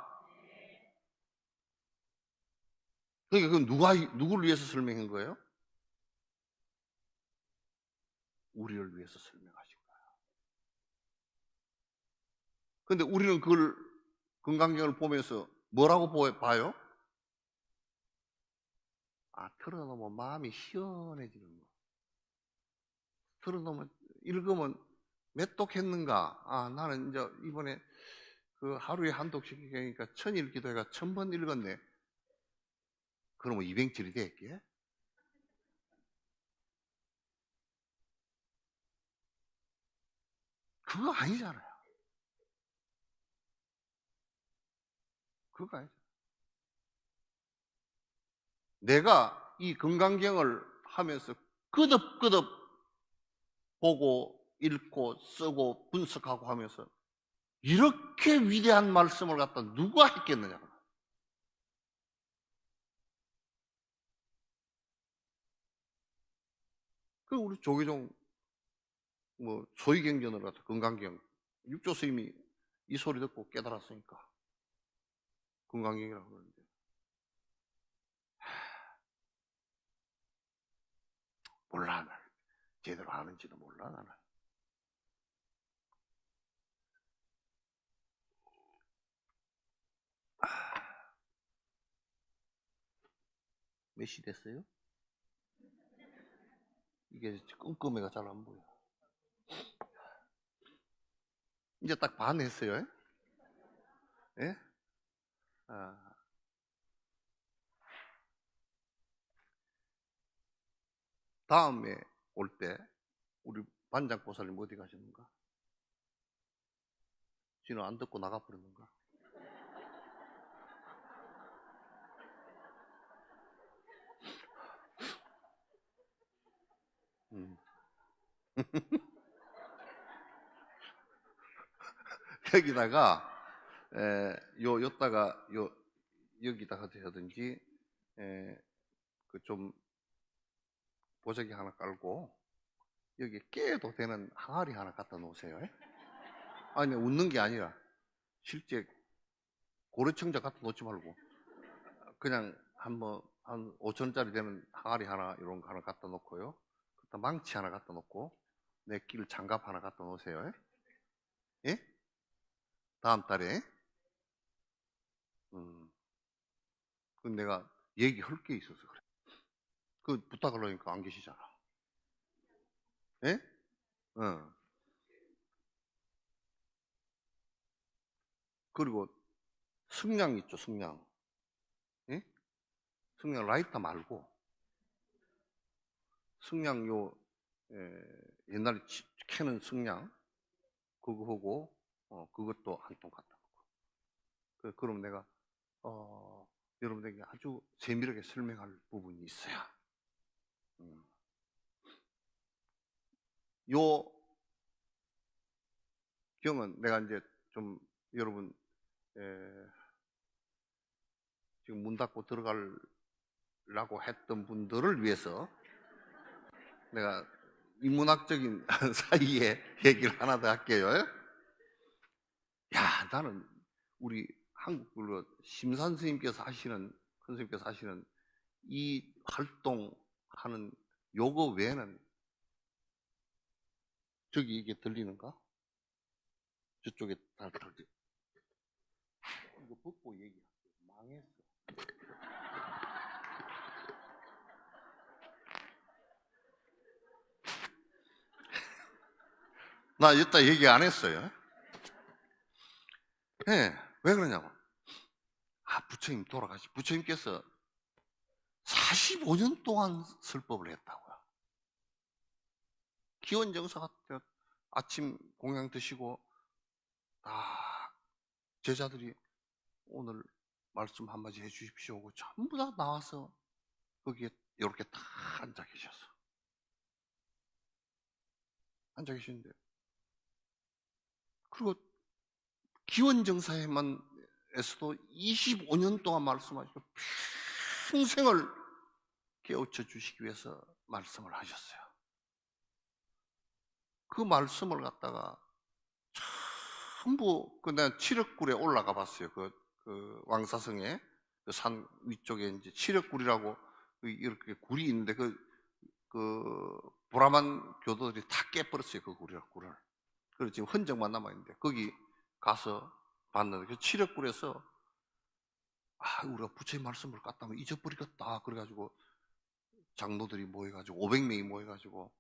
그러니까 그건 누구를 위해서 설명한 거예요? 우리를 위해서 설명하신 거예요. 근데 우리는 그걸 건강경을 보면서 뭐라고 봐요? 틀어놓으면 마음이 시원해지는 거. 틀어놓으면, 읽으면 몇 독 했는가? 나는 이제 이번에 그 하루에 한 독씩 읽으니까 1000일 기도회가 1000번 읽었네. 그러면 200질이 됐게? 그거 아니잖아요. 그거 아니잖아요. 내가 이 건강경을 하면서 끄덕끄덕 보고 읽고 쓰고 분석하고 하면서 이렇게 위대한 말씀을 갖다 누가 했겠느냐. 그 우리 조계종 소위경전을 갖다 건강경 육조 스님이 이 소리 듣고 깨달았으니까 건강경이라고 그러는데, 몰라, 나는 제대로 아는지도 몰라. 나는 몇 시 됐어요? 이게 끔끔해가 잘 안 보여. 이제 딱 반 했어요. 예? 다음에 올 때 우리 반장보살님 어디 가셨는가? 지는 안 듣고 나가버렸는가? 여기다가 요따가 여기다가 하든지 그 좀 보자기 하나 깔고 여기 깨도 되는 항아리 하나 갖다 놓으세요. 아니, 웃는 게 아니라 실제 고래청자 갖다 놓지 말고 그냥 한 5천원짜리 되는 항아리 하나 이런 거 하나 갖다 놓고요. 그다음 망치 하나 갖다 놓고 내 낄 장갑 하나 갖다 놓으세요. 예? 다음 달에. 그 내가 얘기할 게 있어서 그래. 그 부탁하려니까 안 계시잖아. 예? 그리고 승량 있죠, 승량. 예? 승량 라이터 말고 승량 옛날에 캐는 승량 그거 하고 그것도 한 통 갖다 놓고. 그럼 내가 여러분에게 아주 세밀하게 설명할 부분이 있어요. 요 경은 내가 이제 좀 여러분 지금 문 닫고 들어가려고 했던 분들을 위해서 내가 인문학적인 사이에 얘기를 하나 더 할게요. 나는 우리 한국 심산 스님께서 하시는, 큰 스님께서 하시는 이 활동하는 요거 외에는 저기 이게 들리는가? 저쪽에 이거 벗고 얘기할게요. 망했어. 나 이따 얘기 안 했어요. 네, 왜 그러냐고. 부처님 부처님께서 45년 동안 설법을 했다고요. 기원정사가 아침 공양 드시고 다 제자들이 오늘 말씀 한마디 해주십시오 하고 전부 다 나와서 거기에 이렇게 다 앉아 계셨어. 앉아 계시는데 그리고 기원정사에만 에서도 25년 동안 말씀하시고 평생을 깨우쳐 주시기 위해서 말씀을 하셨어요. 그 말씀을 갖다가 전부 내가 칠흑굴에 올라가 봤어요. 그 왕사성에 그 산 위쪽에 이제 칠흑굴이라고 이렇게 굴이 있는데 그 브라만 교도들이 다 깨버렸어요. 그 굴을. 그래서 지금 흔적만 남아 있는데 거기 가서 봤는데 그 칠흑굴에서 우리가 부처의 말씀을 갖다면 잊어버리겠다. 그래가지고 장로들이 모여가지고 500명이 모여가지고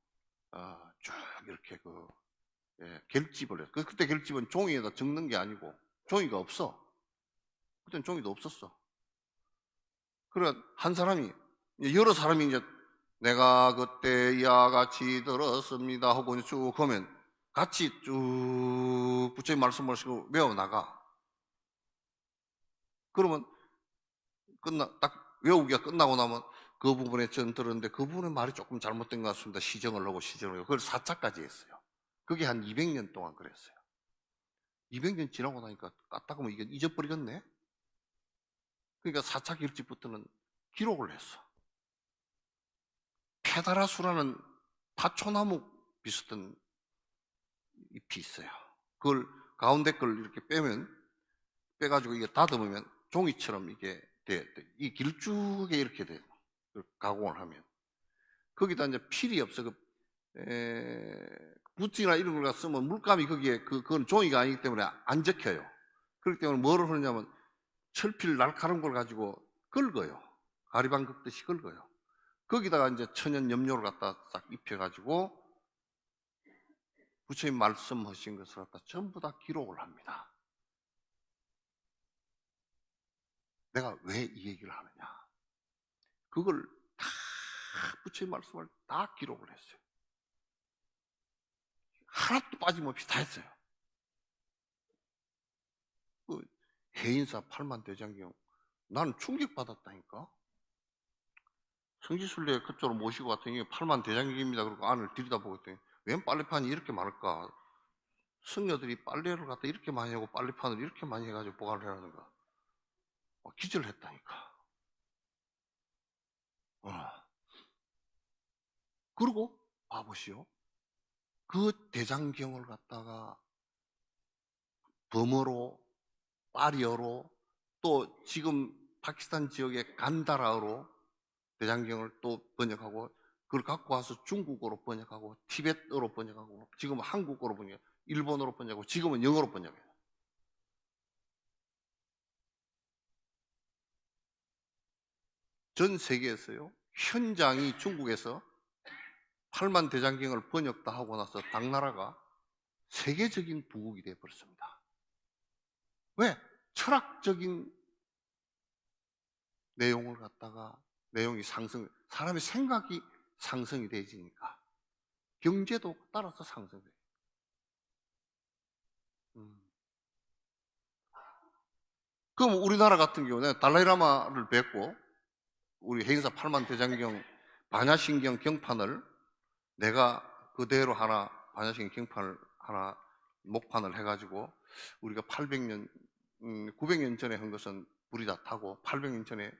쭉 이렇게 결집을 했어요. 그때 결집은 종이에다 적는 게 아니고 종이가 없어. 그때는 종이도 없었어. 그래 한 사람이 여러 사람이 이제 내가 그때 이와 같이 들었습니다 하고 쭉 하면 같이 쭉 부처의 말씀을 외워 나가. 그러면 딱 외우기가 끝나고 나면 그 부분에 전 들었는데 그 부분의 말이 조금 잘못된 것 같습니다. 시정을 하고 그걸 4차까지 했어요. 그게 한 200년 동안 그랬어요. 200년 지나고 나니까 까딱하면 이게 잊어버리겠네. 그러니까 4차 결집부터는 기록을 했어. 페다라수라는 파초나무 비슷한 잎이 있어요. 그걸 가운데 걸 이렇게 빼가지고 이게 다듬으면 종이처럼 이게 이 길쭉하게 이렇게 돼. 가공을 하면. 거기다 이제 필이 없어. 붓이나 이런 걸 쓰면 물감이 거기에 그건 종이가 아니기 때문에 안 적혀요. 그렇기 때문에 뭐를 하느냐면 철필 날카로운 걸 가지고 긁어요. 가리방 긁듯이 긁어요. 거기다가 이제 천연 염료를 갖다 싹 입혀가지고 부처님 말씀하신 것을 갖다 전부 다 기록을 합니다. 내가 왜 이 얘기를 하느냐? 그걸 다 부처님 말씀을 다 기록을 했어요. 하나도 빠짐없이 다 했어요. 그 해인사 8만 대장경 나는 충격받았다니까. 성지순례 그쪽으로 모시고 갔더니 8만 대장경입니다. 그리고 안을 들여다보고 있더니 웬 빨래판이 이렇게 많을까? 승려들이 빨래를 갖다 이렇게 많이 하고 빨래판을 이렇게 많이 해가지고 보관을 해라는가? 기절했다니까. 그리고 봐보시오. 그 대장경을 갖다가 버머로, 파리어로, 또 지금 파키스탄 지역의 간다라어로 대장경을 또 번역하고 그걸 갖고 와서 중국어로 번역하고 티베트어로 번역하고 지금 한국어로 번역, 일본어로 번역하고 지금은 영어로 번역해요. 전 세계에서요. 현장이 중국에서 8만 대장경을 번역 다 하고 나서 당나라가 세계적인 부국이 되어버렸습니다. 왜? 철학적인 내용을 갖다가 내용이 사람의 생각이 상승이 되지니까 경제도 따라서 상승돼요. 그럼 우리나라 같은 경우는 달라이라마를 뵙고 우리 해인사 8만 대장경 반야신경 경판을 내가 그대로 반야신경 경판을 하나 목판을 해가지고 우리가 800년 900년 전에 한 것은 불이 다 타고 800년 전에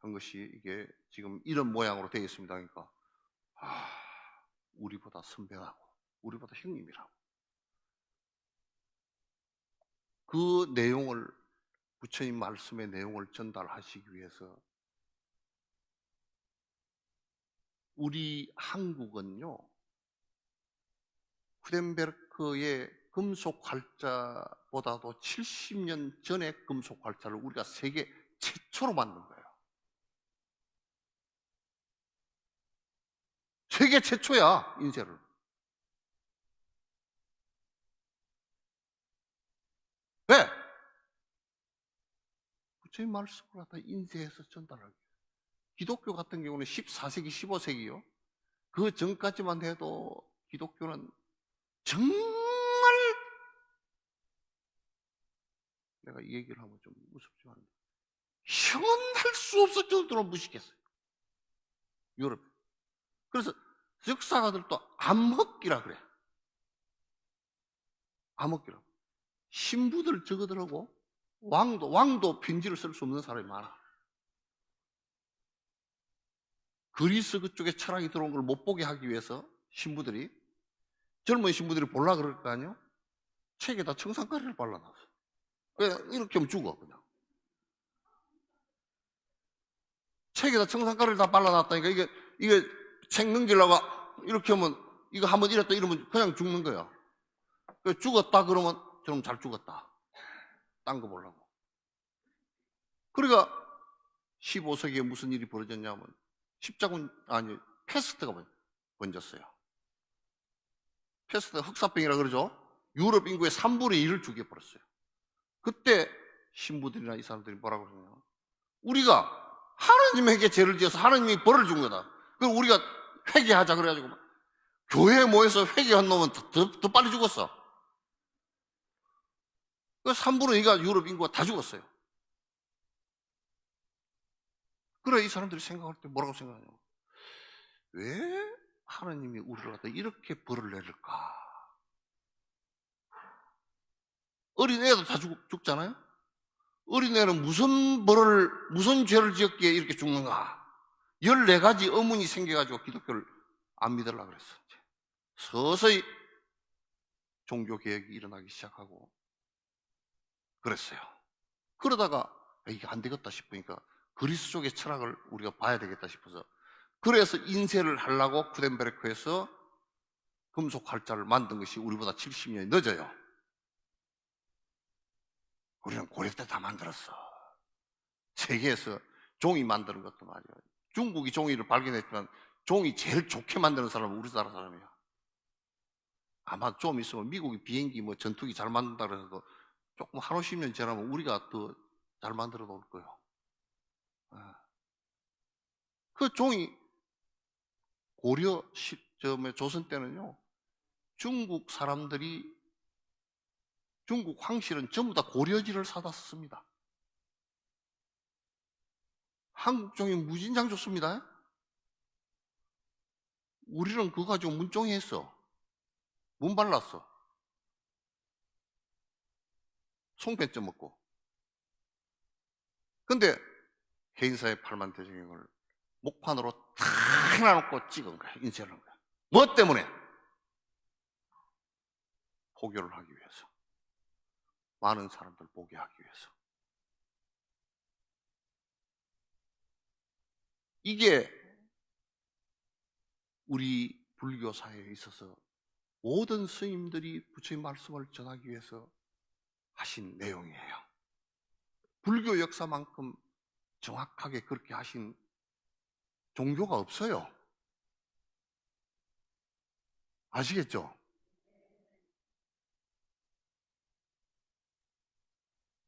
한 것이 이게 지금 이런 모양으로 되어 있습니다. 그러니까 우리보다 선배라고 우리보다 형님이라고 그 내용을 부처님 말씀의 내용을 전달하시기 위해서 우리 한국은요 구텐베르크의 금속 활자보다도 70년 전의 금속 활자를 우리가 세계 최초로 만든 거예요. 세계 최초야 인쇄를. 왜? 부처님 말씀을 갖다 인쇄해서 전달하기. 기독교 같은 경우는 14세기, 15세기요. 그 전까지만 해도 기독교는 정말, 내가 이 얘기를 하면 좀 무섭지만, 형언할 수 없을 정도로 무식했어요. 유럽. 그래서 역사가들도 암흑기라 그래. 암흑기라고. 신부들 적어들하고 왕도 편지를 쓸 수 없는 사람이 많아. 그리스 그쪽에 철학이 들어온 걸 못 보게 하기 위해서 신부들이, 젊은 신부들이 볼라 그럴 거 아니에요? 책에다 청산가리를 발라놨어. 그냥 이렇게 하면 죽어, 그냥. 책에다 청산가리를 다 발라놨다니까 이게 책 넘기려고 이렇게 하면, 이거 한번 이랬다 이러면 그냥 죽는 거야. 죽었다 그러면 저놈 잘 죽었다. 딴 거 보려고. 그러니까 15세기에 무슨 일이 벌어졌냐면 패스트가 번졌어요. 패스트, 흑사병이라 그러죠. 유럽 인구의 3분의 1을 죽여버렸어요. 그때 신부들이나 이 사람들이 뭐라고 그러냐, 우리가 하나님에게 죄를 지어서 하나님이 벌을 준 거다. 그럼 우리가 회개하자 그래가지고 교회에 모여서 회개한 놈은 더 빨리 죽었어. 그 3분의 2가 유럽 인구가 다 죽었어요. 그래, 이 사람들이 생각할 때 뭐라고 생각하냐면, 왜 하나님이 우리를 갖다 이렇게 벌을 내릴까? 어린애도 다 죽잖아요? 어린애는 무슨 죄를 지었기에 이렇게 죽는가? 14가지 의문이 생겨가지고 기독교를 안 믿으려고 그랬어. 서서히 종교개혁이 일어나기 시작하고 그랬어요. 그러다가 이게 안 되겠다 싶으니까 그리스 쪽의 철학을 우리가 봐야 되겠다 싶어서, 그래서 인쇄를 하려고 구텐베르크에서 금속 활자를 만든 것이 우리보다 70년이 늦어요. 우리는 고려 때 다 만들었어. 세계에서 종이 만드는 것도 말이야. 중국이 종이를 발견했지만 종이 제일 좋게 만드는 사람은 우리나라 사람이야. 아마 좀 있으면 미국이 비행기 전투기 잘 만든다 그래서 조금 한 50년 지나면 우리가 더 잘 만들어 놓을 거예요. 그 종이 고려 시점에 조선 때는요, 중국 사람들이, 중국 황실은 전부 다 고려지를 사다 썼습니다. 한국 종이 무진장 좋습니다. 우리는 그거 가지고 문종이 했어. 문 발랐어. 송편점 먹고. 근데 해인사의 8만 대장경을 목판으로 탁 해놔놓고 찍은 거야. 인쇄를 한 거야. 뭐 때문에? 포교를 하기 위해서. 많은 사람들 보게 하기 위해서. 이게 우리 불교 사회에 있어서 모든 스님들이 부처님 말씀을 전하기 위해서 하신 내용이에요. 불교 역사만큼 정확하게 그렇게 하신 종교가 없어요. 아시겠죠?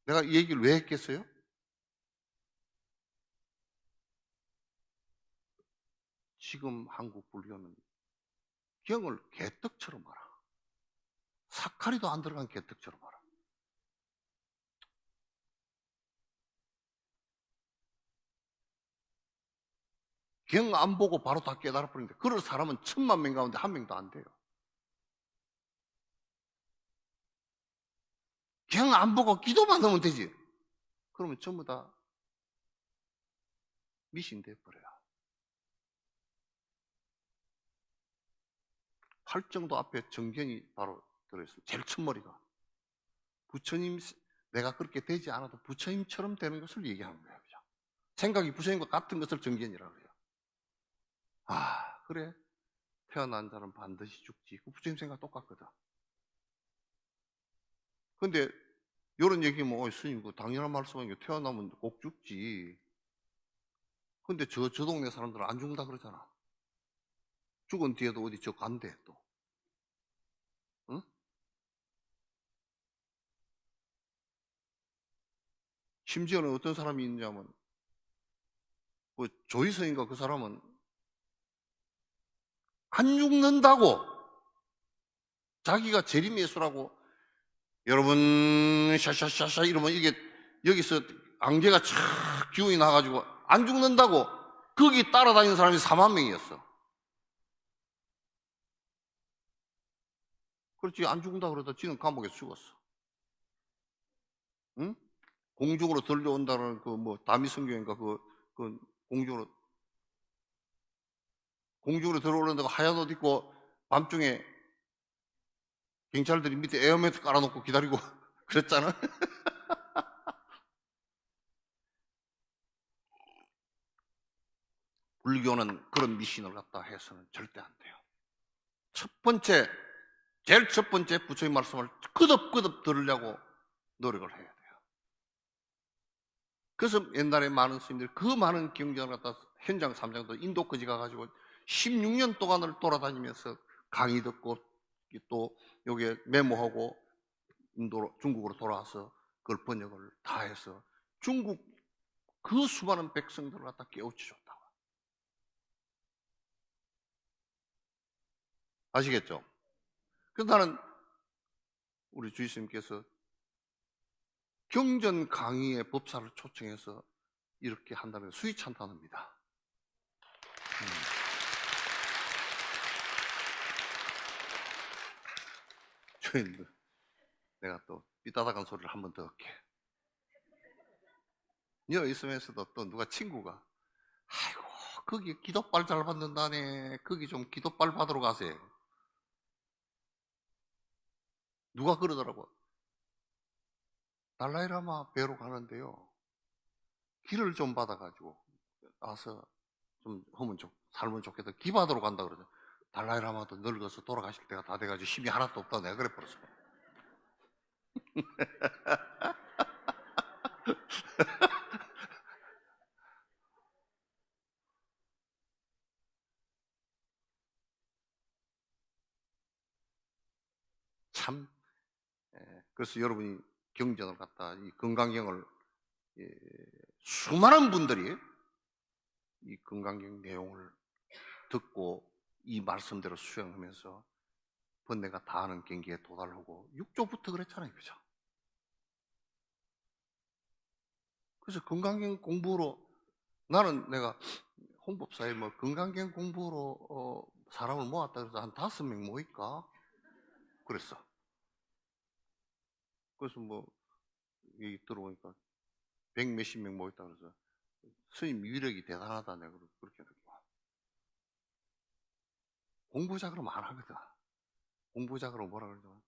내가 이 얘기를 왜 했겠어요? 지금 한국 불교는 경을 개떡처럼 알아. 사카리도 안 들어간 개떡처럼 알아. 경 안 보고 바로 다 깨달아버리는데, 그런 사람은 1000만 명 가운데 한 명도 안 돼요. 경 안 보고 기도만 하면 되지. 그러면 전부 다 미신돼 버려요. 팔정도 앞에 정견이 바로 들어있어요. 제일 첫머리가. 부처님, 내가 그렇게 되지 않아도 부처님처럼 되는 것을 얘기하는 거예요. 그죠? 생각이 부처님과 같은 것을 정견이라고 해요. 아, 그래. 태어난 자는 반드시 죽지. 그 부처님 생각 똑같거든. 근데 이런 얘기면, 스님, 그 당연한 말씀이니까 태어나면 꼭 죽지. 근데 저 동네 사람들은 안 죽는다 그러잖아. 죽은 뒤에도 어디 저 간대 또. 응? 심지어는 어떤 사람이 있냐면 뭐 조이성인가 그 사람은 안 죽는다고 자기가 재림예수라고 여러분 샤샤샤샤 이러면 이게 여기서 안개가 촥 기운이 나가지고 안 죽는다고 거기 따라다니는 사람이 4만 명이었어. 그렇지 안 죽는다 그러다 지는 감옥에서 죽었어. 응? 공중으로 들려온다는 그 뭐 다미성경인가 그 공중으로 들어오는다고 하얀 옷 입고 밤중에 경찰들이 밑에 에어매트 깔아놓고 기다리고 그랬잖아. 불교는 그런 미신을 갖다 해서는 절대 안 돼요. 제일 첫 번째 부처의 말씀을 끄덕끄덕 들으려고 노력을 해야 돼요. 그래서 옛날에 많은 스님들이 그 많은 경전을 갖다 현장 3장도 인도까지 가가지고 16년 동안을 돌아다니면서 강의 듣고 또 여기에 메모하고 중국으로 돌아와서 그걸 번역을 다 해서 중국 그 수많은 백성들을 갖다 깨우쳐 줬다고. 아시겠죠? 그래서 나는 우리 주의스님께서 경전 강의의 법사를 초청해서 이렇게 한다면 수위 찬탄합니다. 저희는 내가 또 삐따닥한 소리를 한 번 더 할게. 여기 있으면서도 또 누가 친구가 아이고 거기 기도빨 잘 받는다네. 거기 좀 기도빨 받으러 가세요. 누가 그러더라고. 달라이라마 뵈러 가는데요. 길을 좀 받아가지고 와서 좀 살면 좋겠다. 기 받으러 간다 그러죠. 달라이라마도 늙어서 돌아가실 때가 다 돼가지고 힘이 하나도 없다. 내가 그래 버렸어. 참. 그래서 여러분이 경전을 갖다 이 건강경을 수많은 분들이 이 건강경 내용을 듣고 이 말씀대로 수행하면서 번뇌가 다하는 경기에 도달하고 6조부터 그랬잖아요. 그죠? 그래서 건강경 공부로 나는 내가 홍법사에 뭐 건강경 공부로 사람을 모았다 그래서 한 5명 모일까? 그랬어. 그래서 뭐 여기 들어오니까 100몇십 명 모였다 그래서 스님 위력이 대단하다 내가 그렇게 느끼고. 공부자 그러면 안 하거든. 공부자 그러면 뭐라 그러냐면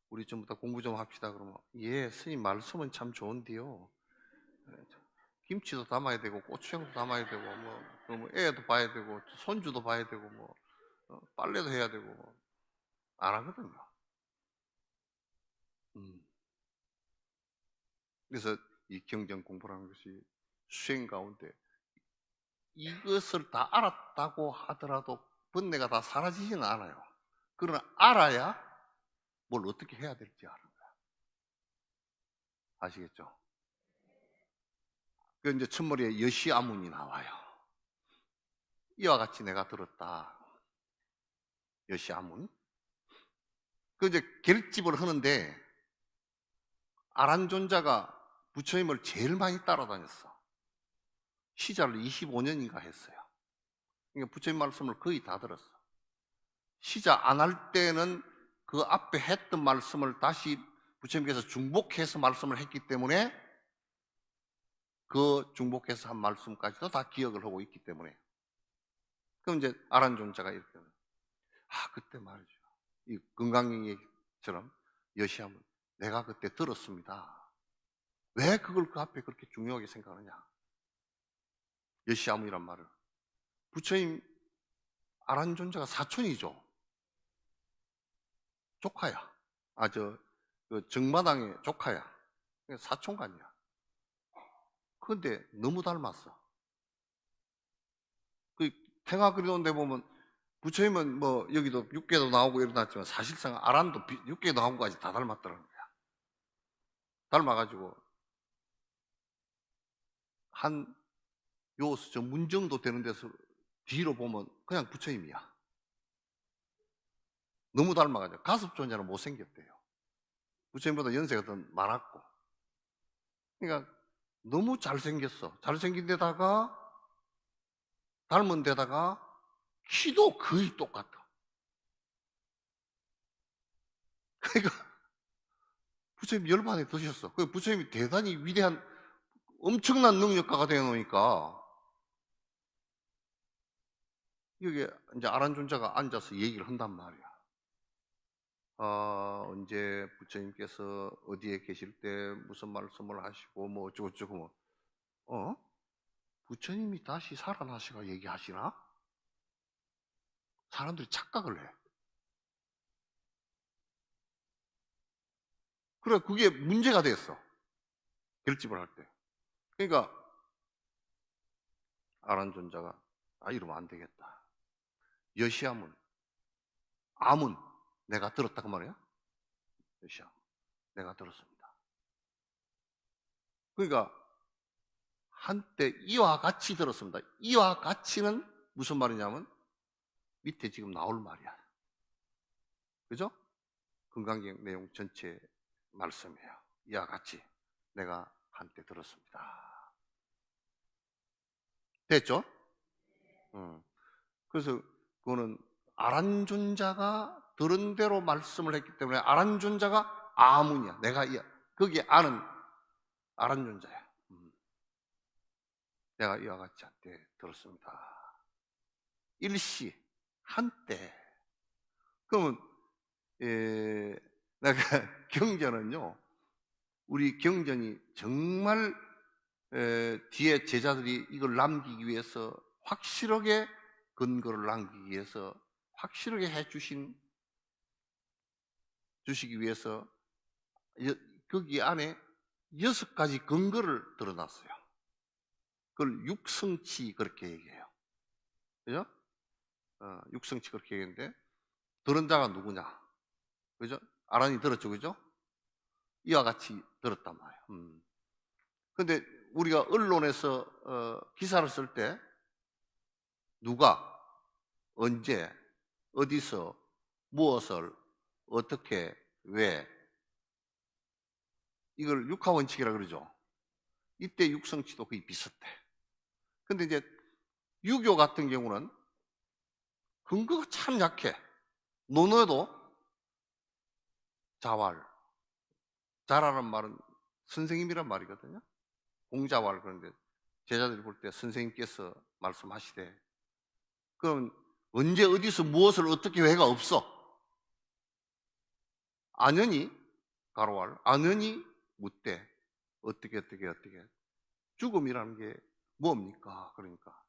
우리 전부 다 공부 좀 합시다 그러면 예 스님 말씀은 참 좋은데요. 김치도 담아야 되고 고추장도 담아야 되고 뭐 애도 봐야 되고 손주도 봐야 되고 뭐 빨래도 해야 되고 안 하거든요. 그래서 이 경전 공부라는 것이 수행 가운데 이것을 다 알았다고 하더라도 번뇌가 다 사라지지는 않아요. 그러나 알아야 뭘 어떻게 해야 될지 아는 거야. 아시겠죠? 그 이제 첫머리에 여시아문이 나와요. 이와 같이 내가 들었다. 여시아문. 그 이제 결집을 하는데 아란존자가 부처님을 제일 많이 따라다녔어. 시자를 25년인가 했어요. 그러니까 부처님 말씀을 거의 다 들었어. 시자 안 할 때는 그 앞에 했던 말씀을 다시 부처님께서 중복해서 말씀을 했기 때문에 그 중복해서 한 말씀까지도 다 기억을 하고 있기 때문에. 그럼 이제 아란존자가 이렇게 그때 말이죠. 이 건강얘기처럼 여시하면 내가 그때 들었습니다. 왜 그걸 그 앞에 그렇게 중요하게 생각하느냐? 여시아문이란 말을 부처님 아란존자가 사촌이죠. 조카야. 그 정마당의 조카야. 사촌간이야. 그런데 너무 닮았어. 그 태화 그리는 데 보면 부처님은 뭐 여기도 육계도 나오고 일어났지만 사실상 아란도 육계도 나오고까지 다 닮았더라는 거야. 닮아가지고 한 저 문정도 되는 데서 뒤로 보면 그냥 부처님이야. 너무 닮아가지고 가습존자는 못생겼대요. 부처님보다 연세가 더 많았고. 그러니까 너무 잘생겼어. 잘생긴 데다가 닮은 데다가 키도 거의 똑같아. 그러니까 부처님 열반에 드셨어. 그 부처님이 대단히 위대한 엄청난 능력가가 되어 놓으니까 여기 이제 아란존자가 앉아서 얘기를 한단 말이야. 언제 부처님께서 어디에 계실 때 무슨 말씀을 하시고 뭐 어쩌고저쩌고 뭐 부처님이 다시 살아나시가 얘기하시나? 사람들이 착각을 해. 그래, 그게 문제가 됐어. 결집을 할 때. 그러니까 아란존자가 이러면 안 되겠다. 여시아문, 아문 내가 들었다 그 말이야. 여시아문 내가 들었습니다. 그러니까 한때 이와 같이 들었습니다. 이와 같이는 무슨 말이냐면 밑에 지금 나올 말이야. 그죠? 금강경 내용 전체 말씀이에요. 이와 같이 내가 한때 들었습니다. 됐죠? 그래서 그거는 아란존자가 들은 대로 말씀을 했기 때문에 아란존자가 아문이야. 내가 거기에 아는 아란존자야. 내가 이와 같이 한때 들었습니다. 일시 한때. 그러면 내가 경전은요, 우리 경전이 정말 뒤에 제자들이 이걸 남기기 위해서 확실하게 근거를 남기기 위해서 확실하게 주시기 위해서 거기 안에 6가지 근거를 들어놨어요. 그걸 육성치 그렇게 얘기해요. 그죠? 육성치 그렇게 얘기했는데 들은 자가 누구냐? 그죠? 아란이 들었죠, 그죠? 이와 같이 들었단 말이에요. 근데 우리가 언론에서 기사를 쓸 때 누가 언제 어디서 무엇을 어떻게 왜 이걸 육하원칙이라 그러죠. 이때 육성치도 거의 비슷해. 근데 이제 유교 같은 경우는 근거가 참 약해. 논어도 자활, 자라는 말은 선생님이란 말이거든요. 공자활. 그런데 제자들이 볼 때 선생님께서 말씀하시되 그럼 언제 어디서 무엇을 어떻게 왜가 없어. 안연히 가로활, 안연히 묻되 어떻게 죽음이라는 게 뭡니까? 그러니까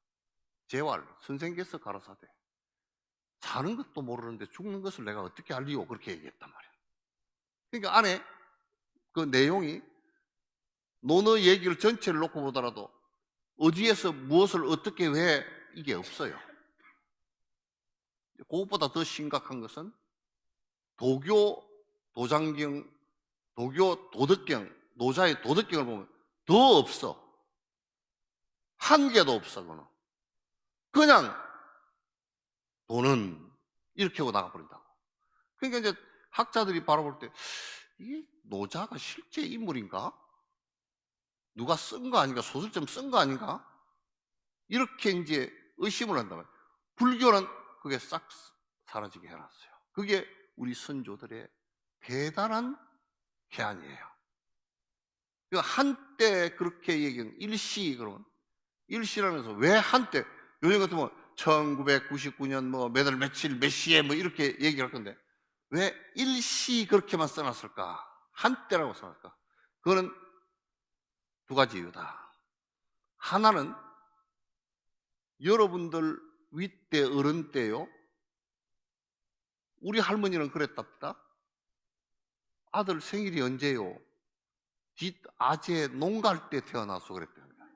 재활, 선생께서 가라사대 사는 것도 모르는데 죽는 것을 내가 어떻게 알리오? 그렇게 얘기했단 말이야. 그러니까 안에 그 내용이 논어 얘기를 전체를 놓고 보더라도 어디에서 무엇을 어떻게 왜 이게 없어요. 그것보다 더 심각한 것은 도교 도장경, 도교 도덕경, 노자의 도덕경을 보면 더 없어. 한 개도 없어. 그냥 돈은 이렇게 하고 나가버린다고. 그러니까 이제 학자들이 바라볼 때 이게 노자가 실제 인물인가? 누가 쓴 거 아닌가? 소설점 쓴 거 아닌가? 이렇게 이제 의심을 한단 말이에요. 불교는 그게 싹 사라지게 해놨어요. 그게 우리 선조들의 대단한 계안이에요. 한때 그렇게 얘기한 일시, 그러면 일시라면서 왜 한때, 요즘 같으면 1999년 몇 월 며칠 몇 시에 이렇게 얘기를 할 건데 왜 일시 그렇게만 써놨을까? 한때라고 써놨을까? 그거는 두 가지 이유다. 하나는 여러분들 윗대 어른 때요, 우리 할머니는 그랬답니다. 아들 생일이 언제요? 뒷아재 농갈 때 태어나서 그랬답니다.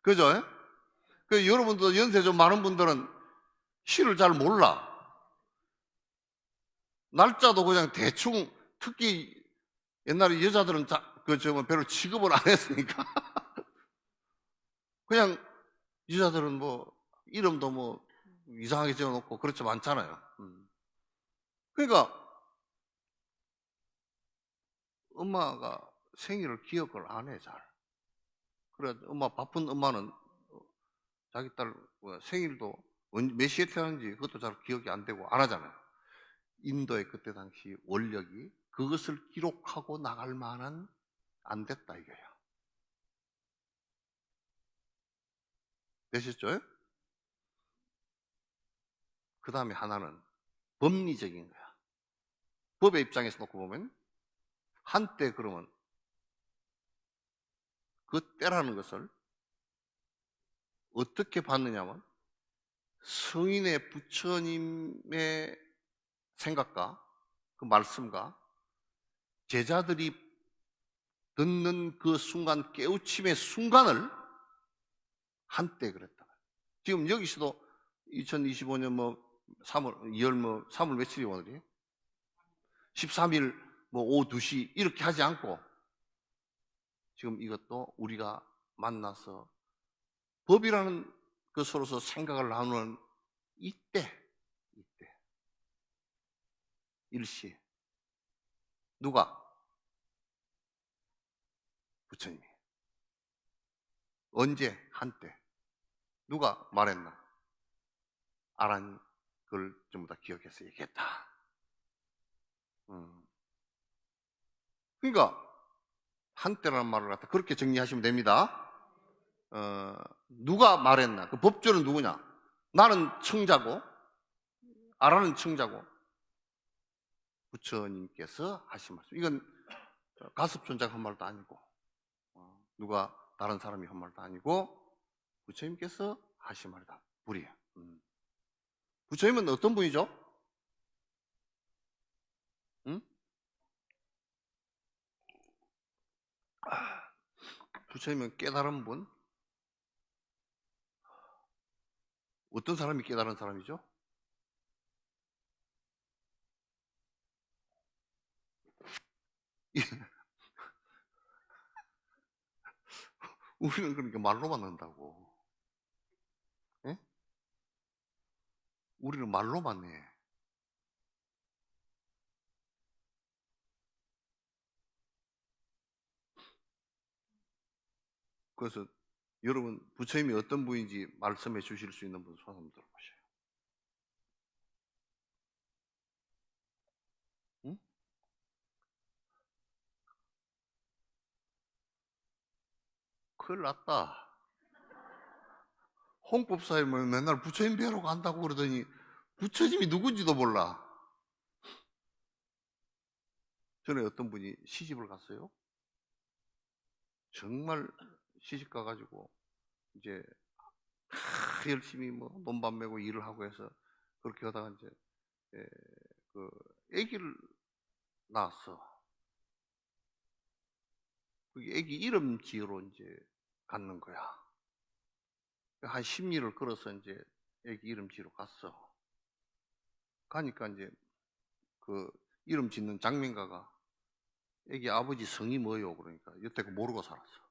그죠? 그 여러분도 연세 좀 많은 분들은 시를 잘 몰라. 날짜도 그냥 대충, 특히 옛날에 여자들은 별로 취급을 안 했으니까. 그냥 여자들은 뭐, 이름도 뭐, 이상하게 지어놓고, 그렇죠. 많잖아요. 그러니까, 엄마가 생일을 기억을 안 해, 잘. 그래, 바쁜 엄마는 자기 딸 생일도 몇 시에 태어났는지 그것도 잘 기억이 안 되고 안 하잖아요. 인도의 그때 당시 원력이 그것을 기록하고 나갈 만한 안 됐다 이거예요. 되셨죠? 그 다음에 하나는 법리적인 거야. 법의 입장에서 놓고 보면 한때 그러면 그 때라는 것을 어떻게 봤느냐면 성인의 부처님의 생각과 그 말씀과 제자들이 듣는 그 순간, 깨우침의 순간을 한때 그랬다. 지금 여기서도 2025년 3월 며칠이 오늘이? 13일 오후 2시 이렇게 하지 않고 지금 이것도 우리가 만나서 법이라는 것으로서 생각을 나누는 이때 일시 누가? 부처님이. 언제? 한때. 누가 말했나? 아란 그걸 전부 다 기억해서 얘기했다. 그러니까 한때라는 말을 갖다 그렇게 정리하시면 됩니다. 누가 말했나? 그 법조는 누구냐? 나는 청자고 아라는 청자고 부처님께서 하신 말씀. 이건 가섭존자가 한 말도 아니고 누가 다른 사람이 한 말도 아니고 부처님께서 하신 말이다. 불이에요. 부처님은 어떤 분이죠? 응? 부처님은 깨달은 분? 어떤 사람이 깨달은 사람이죠? 우리는 그러니까 말로만 한다고. 예? 우리는 말로만 해. 그래서 여러분 부처님이 어떤 분인지 말씀해 주실 수 있는 분 손 한번 들어보세요. 응? 큰일 났다. 홍법사에 맨날 부처님 뵈러 간다고 그러더니 부처님이 누군지도 몰라. 전에 어떤 분이 시집을 갔어요. 정말 시집 가가지고 이제 열심히 돈밥 메고 일을 하고 해서 그렇게 하다가 이제 그 아기를 낳았어. 그게 아기 이름 지으러 이제 갔는 거야. 한 10리를 걸어서 이제 아기 이름 지으러 갔어. 가니까 이제 그 이름 짓는 장면가가 애기 아버지 성이 뭐요? 그러니까 여태껏 모르고 살았어.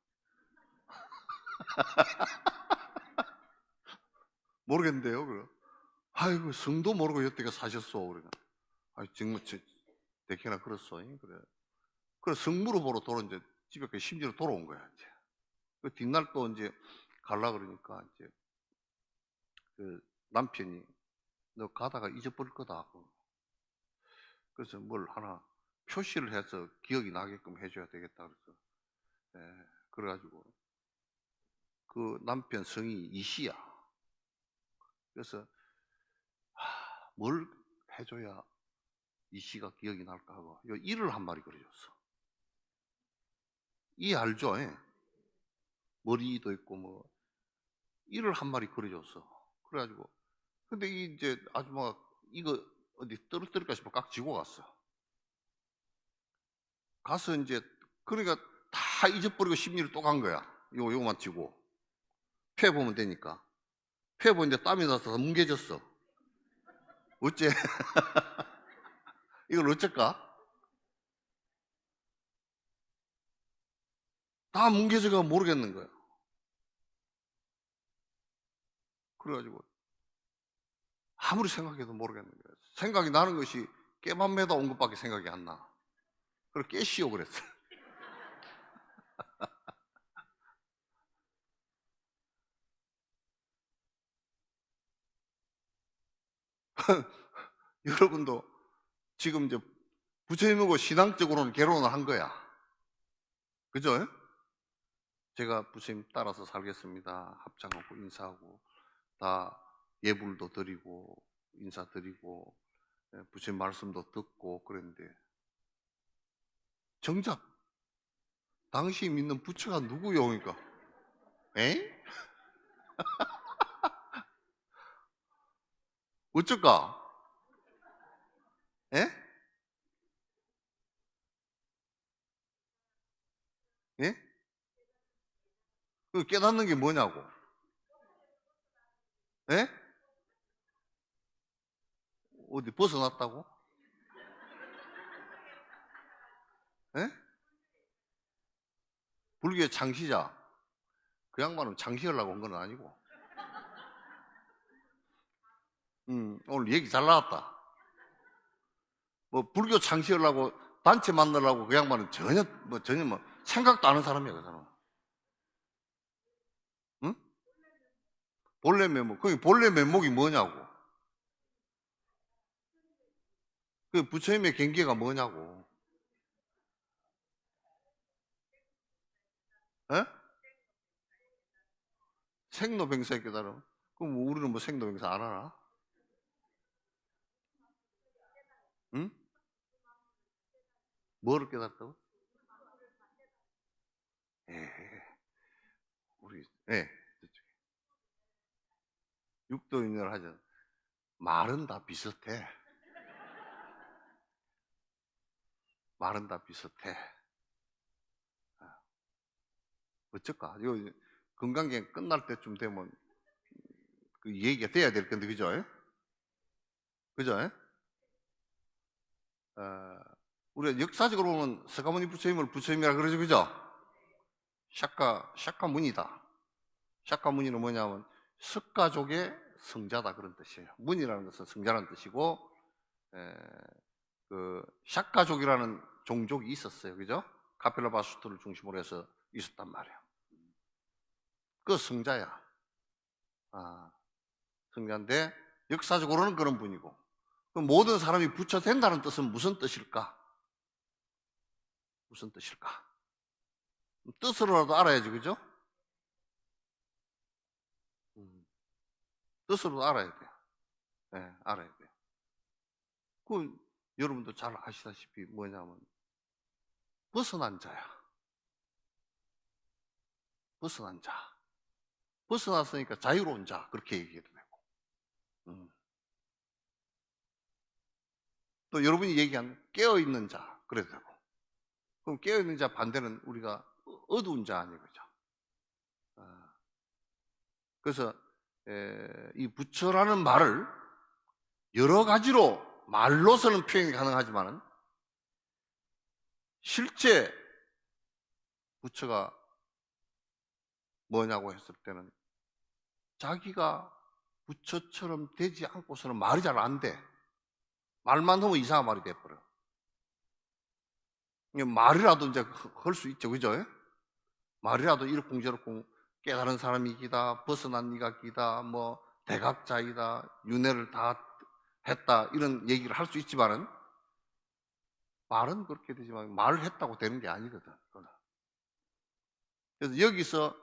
모르겠는데요. 그래. 아이고 성도 모르고 여태껏 사셨어. 그러니까 아 정말 대개나 그랬어. 그래. 그래 성 물어보러 이제 집에 심지어 돌아온 거야. 이제 그 뒷날 또 이제 갈라 그러니까 이제 그 남편이 너 가다가 잊어버릴 거다. 그래서 뭘 하나 표시를 해서 기억이 나게끔 해줘야 되겠다. 그래서 그래가지고 그 남편 성이 이시야. 그래서 뭘 해줘야 이시가 기억이 날까 하고 요 이를 한 마리 그려줬어. 이 알죠? 머리도 있고 이를 한 마리 그려줬어. 그래가지고 근데 이제 아줌마가 이거 어디 떨어뜨릴까 싶어 깍 쥐고 갔어. 가서 이제 그러니까 다 잊어버리고 심리를 또 간 거야. 요거만 쥐고 펴 보면 되니까. 펴 보는데 땀이 나서 뭉개졌어. 어째? 이걸 어쩔까? 다 뭉개져가 모르겠는 거예요. 그래가지고 아무리 생각해도 모르겠는 거예요. 생각이 나는 것이 깨밤매다 온 것밖에 생각이 안 나. 그래서 깨시오 그랬어요. 여러분도 지금 이제 부처님하고 신앙적으로는 결혼을 한 거야. 그죠? 제가 부처님 따라서 살겠습니다. 합장하고 인사하고 다 예불도 드리고 인사드리고 부처님 말씀도 듣고 그랬는데 정작 당시 믿는 부처가 누구요? 그러니까 에? 어쩔까? 에? 예? 그 깨닫는 게 뭐냐고? 에? 어디 벗어났다고? 에? 불교의 창시자. 그 양반은 창시하려고 한 건 아니고. 오늘 얘기 잘 나왔다. 뭐 불교 창시하려고 단체 만나려고 그 양반은 전혀 생각도 안 하는 사람이야 그 사람은. 응? 본래 면목. 그 본래 면목이 뭐냐고. 그 부처님의 경계가 뭐냐고. 에? 생로병사에 깨달음. 그럼 우리는 뭐 생로병사 안 하나? 응? 뭐를 깨닫다고? 예, 우리, 예, 육도인을 하죠. 말은 다 비슷해. 말은 다 비슷해. 어쩔까? 이거 건강경 끝날 때쯤 되면 그 얘기가 돼야 될 건데, 그죠? 그죠? 우리가 역사적으로 보면 서가모니 부처님을 부처님이라 그러죠, 그죠? 샤카문이다. 샤카문이는 뭐냐면 석가족의 성자다 그런 뜻이에요. 문이라는 것은 성자라는 뜻이고, 에, 그 샤카족이라는 종족이 있었어요, 그죠? 카필라바수트를 중심으로 해서 있었단 말이에요. 그 성자야. 성자인데 역사적으로는 그런 분이고, 모든 사람이 부처 된다는 뜻은 무슨 뜻일까? 무슨 뜻일까? 뜻으로라도 알아야지, 그죠? 뜻으로도 알아야 돼요. 네, 알아야 돼요. 그 여러분도 잘 아시다시피 뭐냐면 벗어난 자야. 벗어난 자. 벗어났으니까 자유로운 자 그렇게 얘기해도 되고. 또 여러분이 얘기한 깨어있는 자 그래도 되고. 그럼 깨어있는 자 반대는 우리가 어두운 자 아니에요, 그죠? 그래서 이 부처라는 말을 여러 가지로 말로서는 표현이 가능하지만 실제 부처가 뭐냐고 했을 때는 자기가 부처처럼 되지 않고서는 말이 잘 안 돼. 말만 하면 이상한 말이 돼버려. 말이라도 이제 할 수 있죠, 그죠? 말이라도 이렇쿵저렇쿵 깨달은 사람이기다, 벗어난 이각이다, 뭐 대각자이다, 윤회를 다 했다 이런 얘기를 할 수 있지만은 말은 그렇게 되지만 말을 했다고 되는 게 아니거든. 그래서 여기서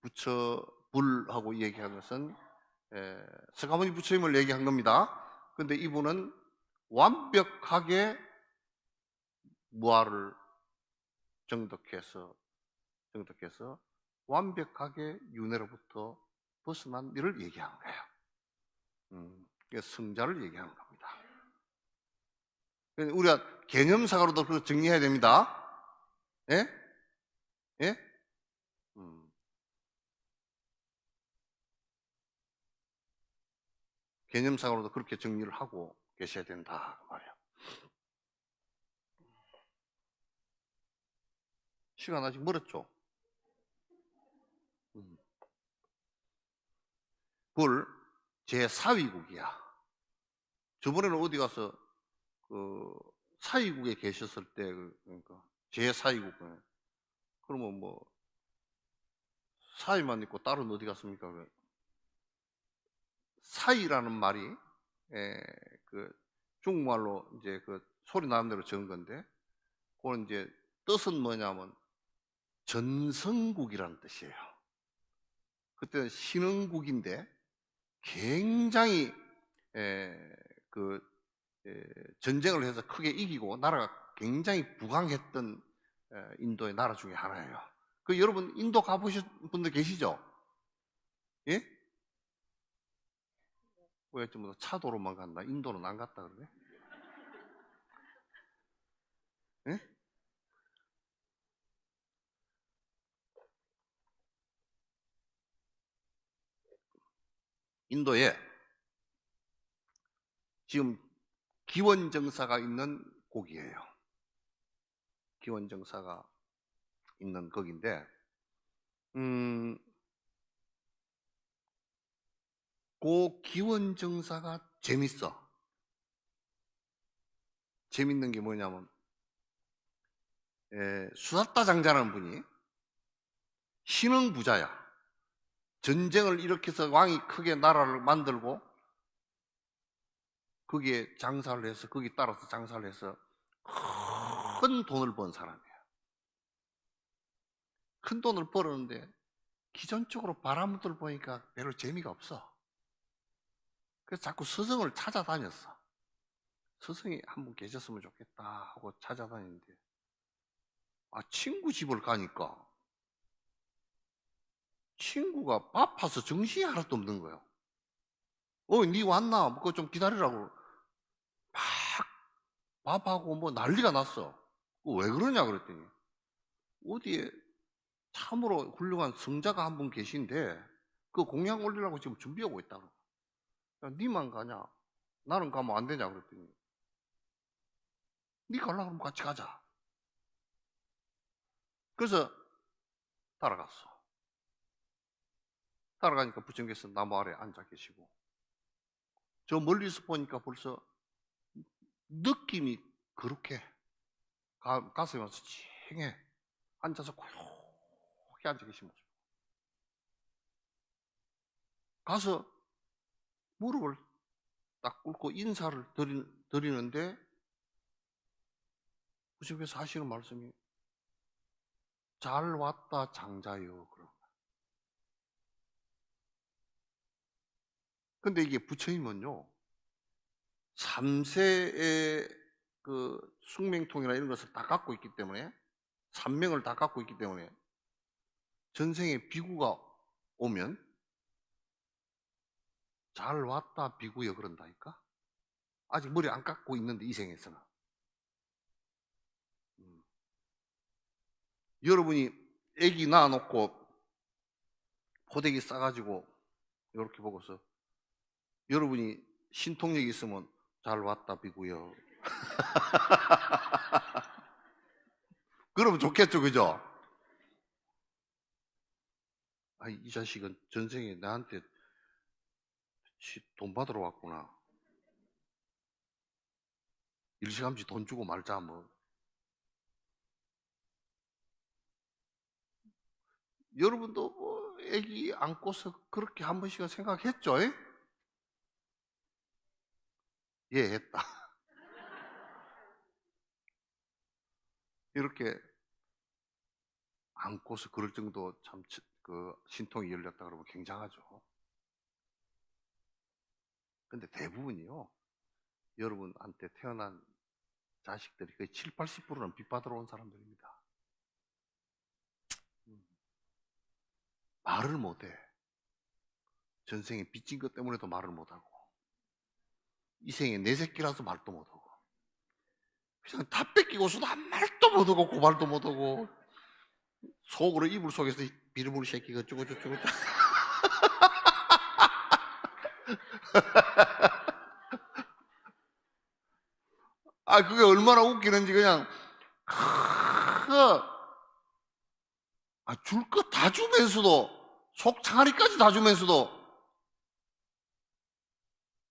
부처 불하고 얘기한 것은 서가모니 부처님을 얘기한 겁니다. 그런데 이분은 완벽하게 무아를 정독해서 완벽하게 윤회로부터 벗어난 일을 얘기하는 거예요. 성자를 얘기하는 겁니다. 우리가 개념상으로도 그걸 정리해야 됩니다. 예? 예? 개념상으로도 그렇게 정리를 하고 계셔야 된다 그 말이에요. 시간 아직 멀었죠? 그걸 제4위국이야. 저번에는 어디 가서 그 사위국에 계셨을 때, 그러니까 제4위국, 그러면 뭐 사위만 있고 딸은 어디 갔습니까? 사위라는 말이 그 중국말로 이제 그 소리 나는 대로 적은 건데, 그건 이제 뜻은 뭐냐면 전성국이라는 뜻이에요. 그때는 신흥국인데 굉장히 그 전쟁을 해서 크게 이기고 나라가 굉장히 부강했던 인도의 나라 중에 하나예요. 그 여러분 인도 가보신 분들 계시죠? 예? 왜 좀 차도로만 간다? 인도는 안 갔다 그러네? 예? 인도에 지금 기원정사가 있는 곳이에요. 기원정사가 있는 거기인데, 그 기원정사가 재밌어. 재밌는 게 뭐냐면, 수사따 장자라는 분이 신흥부자야. 전쟁을 일으켜서 왕이 크게 나라를 만들고 거기에 장사를 해서 거기 따라서 장사를 해서 큰 돈을 번 사람이에요. 큰 돈을 벌었는데 기존적으로 바람들 보니까 별로 재미가 없어. 그래서 자꾸 스승을 찾아다녔어. 스승이 한 분 계셨으면 좋겠다 하고 찾아다니는데, 친구 집을 가니까 친구가 바빠서 정신이 하나도 없는 거예요. 니 왔나? 그거 좀 기다리라고 막 밥하고 뭐 난리가 났어. 왜 그러냐 그랬더니, 어디에 참으로 훌륭한 성자가 한 분 계신데 그 공양 올리려고 지금 준비하고 있다고. 니만 가냐? 나는 가면 안 되냐 그랬더니, 니 가려고 하면 같이 가자. 그래서 따라갔어. 따라가니까 부처님께서 나무 아래 앉아 계시고, 저 멀리서 보니까 벌써 느낌이 그렇게 가슴이 와서 찡해. 앉아서 고요하게 앉아 계신 모습. 가서 무릎을 딱 꿇고 인사를 드리는데 부처님께서 하시는 말씀이 잘 왔다 장자요. 근데 이게 부처님은요, 3세의 그 숙명통이나 이런 것을 다 갖고 있기 때문에, 삼명을 다 갖고 있기 때문에 전생에 비구가 오면 잘 왔다 비구여 그런다니까. 아직 머리 안 깎고 있는데 이 생에서는. 여러분이 애기 낳아놓고 포대기 싸가지고 이렇게 보고서 여러분이 신통력이 있으면 잘 왔다 비구여 그러면 좋겠죠, 그죠? 이 자식은 전생에 나한테 돈 받으러 왔구나. 일시감치 돈 주고 말자 뭐. 여러분도 뭐 애기 안고서 그렇게 한 번씩은 생각했죠? 예, 했다. 이렇게 안고서 그럴 정도 참 그 신통이 열렸다 그러면 굉장하죠. 근데 대부분이요, 여러분한테 태어난 자식들이 거의 7, 80%는 빚 받으러 온 사람들입니다. 말을 못해. 전생에 빚진 것 때문에도 말을 못하고, 이 생에 내 새끼라서 말도 못하고, 그냥 다 뺏기고서도 한 말도 못하고 고발도 못하고, 속으로 이불 속에서 비르물 새끼가 어쩌고저쩌고 그게 얼마나 웃기는지 그냥 줄 거 다 주면서도, 속 창아리까지 다 주면서도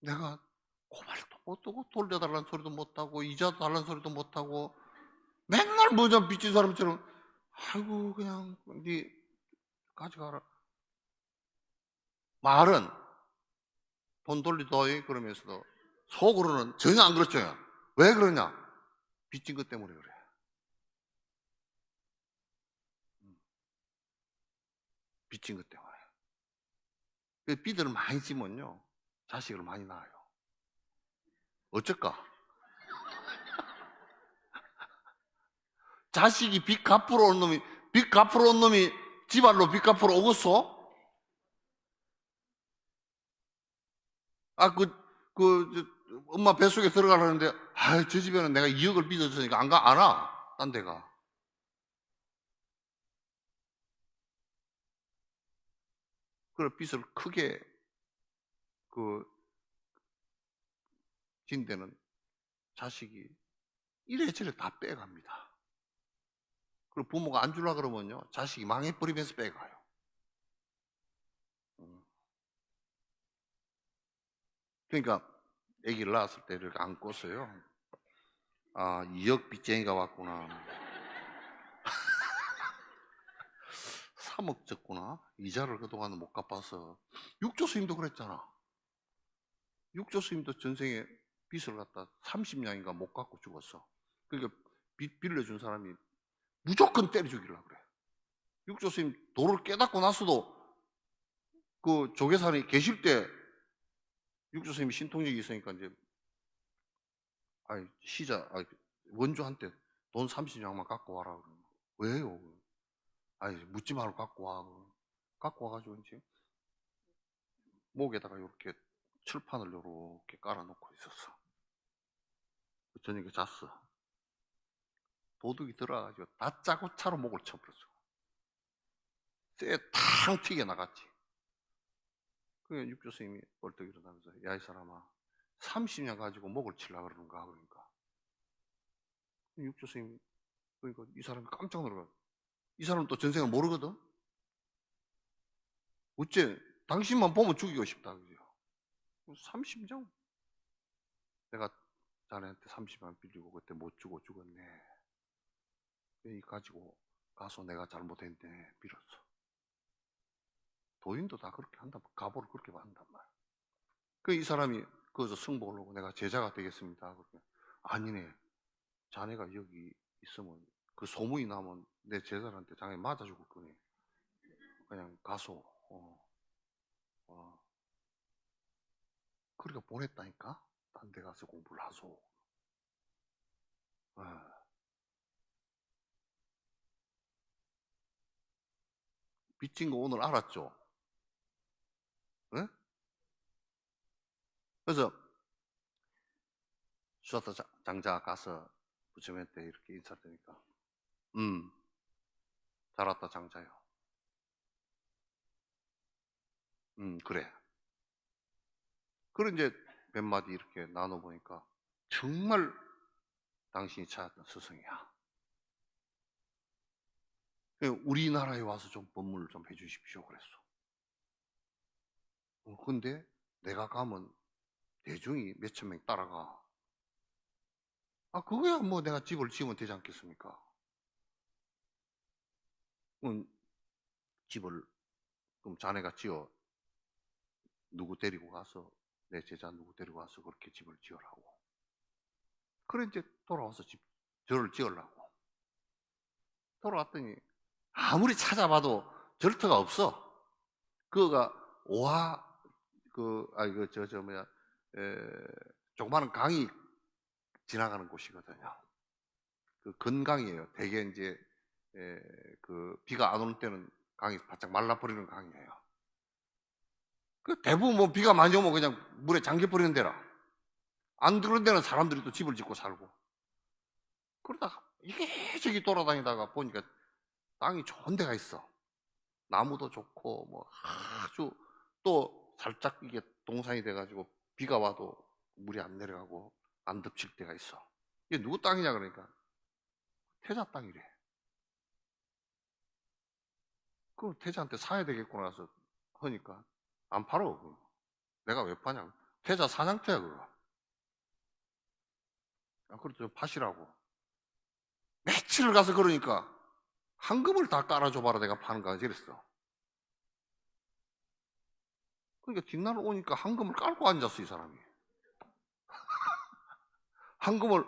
내가 고발도 못하고 돌려달라는 소리도 못하고 이자도 달라는 소리도 못하고 맨날 뭐좀 빚진 사람처럼 아이고 그냥 네 가져가라. 말은 돈 돌리더이 그러면서도 속으로는 전혀 안 그렇죠. 왜 그러냐? 빚진 것 때문에 그래. 빚진 것 때문에. 빚을 많이 지면요 자식을 많이 낳아요. 어쩔까? 자식이 빚 갚으러 온 놈이 집안로 빚 갚으러 오겠어? 엄마 뱃속에 들어가려는데, 저 집에는 내가 2억을 빚었으니까 안 와. 딴 데가. 그래, 빚을 크게, 진 데는 자식이 이래저래 다 빼갑니다. 그리고 부모가 안 주려고 그러면요, 자식이 망해버리면서 빼가요. 그러니까, 아기를 낳았을 때 이렇게 안고서요, 2억 빚쟁이가 왔구나. 3억 졌구나. 이자를 그동안 못 갚아서. 육조 스님도 그랬잖아. 육조 스님도 전생에 빚을 갖다 30년인가 못 갚고 죽었어. 그러니까 빚 빌려준 사람이 무조건 때려 죽이려고 그래. 육조 스님 도를 깨닫고 나서도 그 조계산에 계실 때 육조 스님이 신통력이 있으니까 이제 원주한테 돈 30냥만 갖고 와라. 왜요? 묻지 말고 갖고 와. 갖고 와가지고 이제 목에다가 이렇게 철판을 이렇게 깔아놓고 있었어. 저녁에 잤어. 도둑이 들어와가지고 다짜고짜로 목을 쳐버렸어. 쇠에 탕 튀겨 나갔지. 그게 육조 스님이 벌떡 일어나면서 야 이 사람아 30년 가지고 목을 치려고 그러는가 그러니까 육조 스님이 그러니까 이 사람이 깜짝 놀라고 이 사람은 또 전생을 모르거든. 어째 당신만 보면 죽이고 싶다 그죠. 30년 내가 자네한테 30만 빌리고 그때 못 주고 죽었네. 이 가지고 가서 내가 잘못했네 빌었어. 도인도 다 그렇게 한단 말이야. 가보를 그렇게 받는단 말이야. 이 사람이 거기서 승복을 하고 내가 제자가 되겠습니다. 그러니까 아니네. 자네가 여기 있으면 그 소문이 나면 내 제자한테 장에 맞아 죽을 거네. 그냥 가서 그러니까 보냈다니까. 딴 데 가서 공부를 하소. 빚진 거 오늘 알았죠? 네? 그래서 수사타 장자 가서 부처님한테 이렇게 인사드리니까 잘 왔다 장자요. 그래. 그런 이제 몇 마디 이렇게 나눠보니까 정말 당신이 찾았던 스승이야. 우리나라에 와서 좀 법문을 좀 해주십시오 그랬어. 근데 내가 가면 대중이 몇천 명 따라가. 그거야 뭐 내가 집을 지으면 되지 않겠습니까? 집을 그럼 자네가 지어 누구 데리고 가서 내 제자 누구 데리고 가서 그렇게 집을 지으라고. 그래 이제 돌아와서 절을 지으려고. 돌아왔더니 아무리 찾아봐도 절터가 없어. 그거가 오하 조그마한 강이 지나가는 곳이거든요. 그 건강이에요. 대개 이제 비가 안 오는 때는 강이 바짝 말라버리는 강이에요. 대부분 뭐 비가 많이 오면 그냥 물에 잠겨버리는 데라. 안 그런 데는 사람들이 또 집을 짓고 살고. 그러다가 이게저기 돌아다니다가 보니까 땅이 좋은 데가 있어. 나무도 좋고 뭐 아주 또 살짝 이게 동산이 돼가지고 비가 와도 물이 안 내려가고 안 덮칠 때가 있어. 이게 누구 땅이냐 그러니까 태자 땅이래. 그럼 태자한테 사야 되겠구나 해서 하니까 안 팔어. 내가 왜 파냐? 태자 사냥터야 그거. 그렇죠. 파시라고. 며칠을 가서 그러니까 황금을 다 깔아줘봐라 내가 파는 거야 이랬어. 그러니까 뒷날 오니까 황금을 깔고 앉았어 이 사람이. 황금을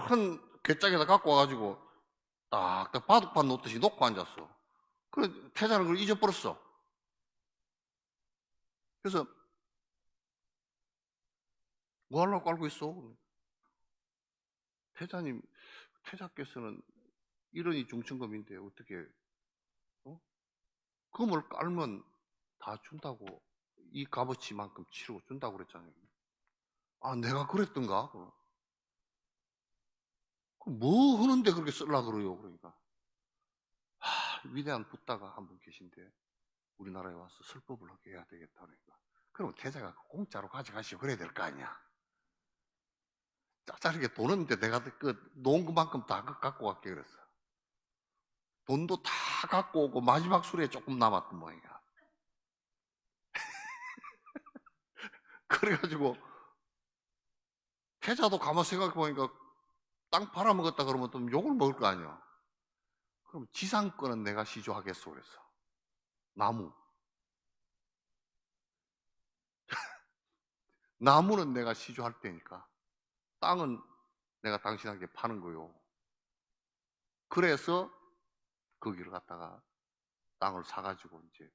큰 괴짝에다 갖고 와가지고 딱 바둑판 놓듯이 놓고 앉았어. 그래 태자는 그걸 잊어버렸어. 그래서 뭐 하려고 깔고 있어? 태자님, 태자께서는 이런이 중천금인데 어떻게 금을 깔면 다 준다고 이 값어치만큼 치르고 준다고 그랬잖아요. 아 내가 그랬던가? 뭐 하는데 그렇게 쓰려고 그래요? 그러니까 위대한 붓다가 한 분 계신데 우리나라에 와서 설법을 하게 해야 되겠다 그러니까 그럼 태자가 공짜로 가져가시오 그래야 될 거 아니야. 짜잘하게 돈은 내가 그 놓은 것만큼 다 갖고 갈게 그랬어. 돈도 다 갖고 오고 마지막 술에 조금 남았던 모양이야. 그래가지고 태자도 가만 생각해보니까 땅 팔아먹었다 그러면 또 욕을 먹을 거 아니야. 그럼 지상권은 내가 시주하겠소 그랬어. 나무. 나무는 내가 시주할 테니까 땅은 내가 당신에게 파는 거요. 그래서 거기를 갖다가 땅을 사가지고 이제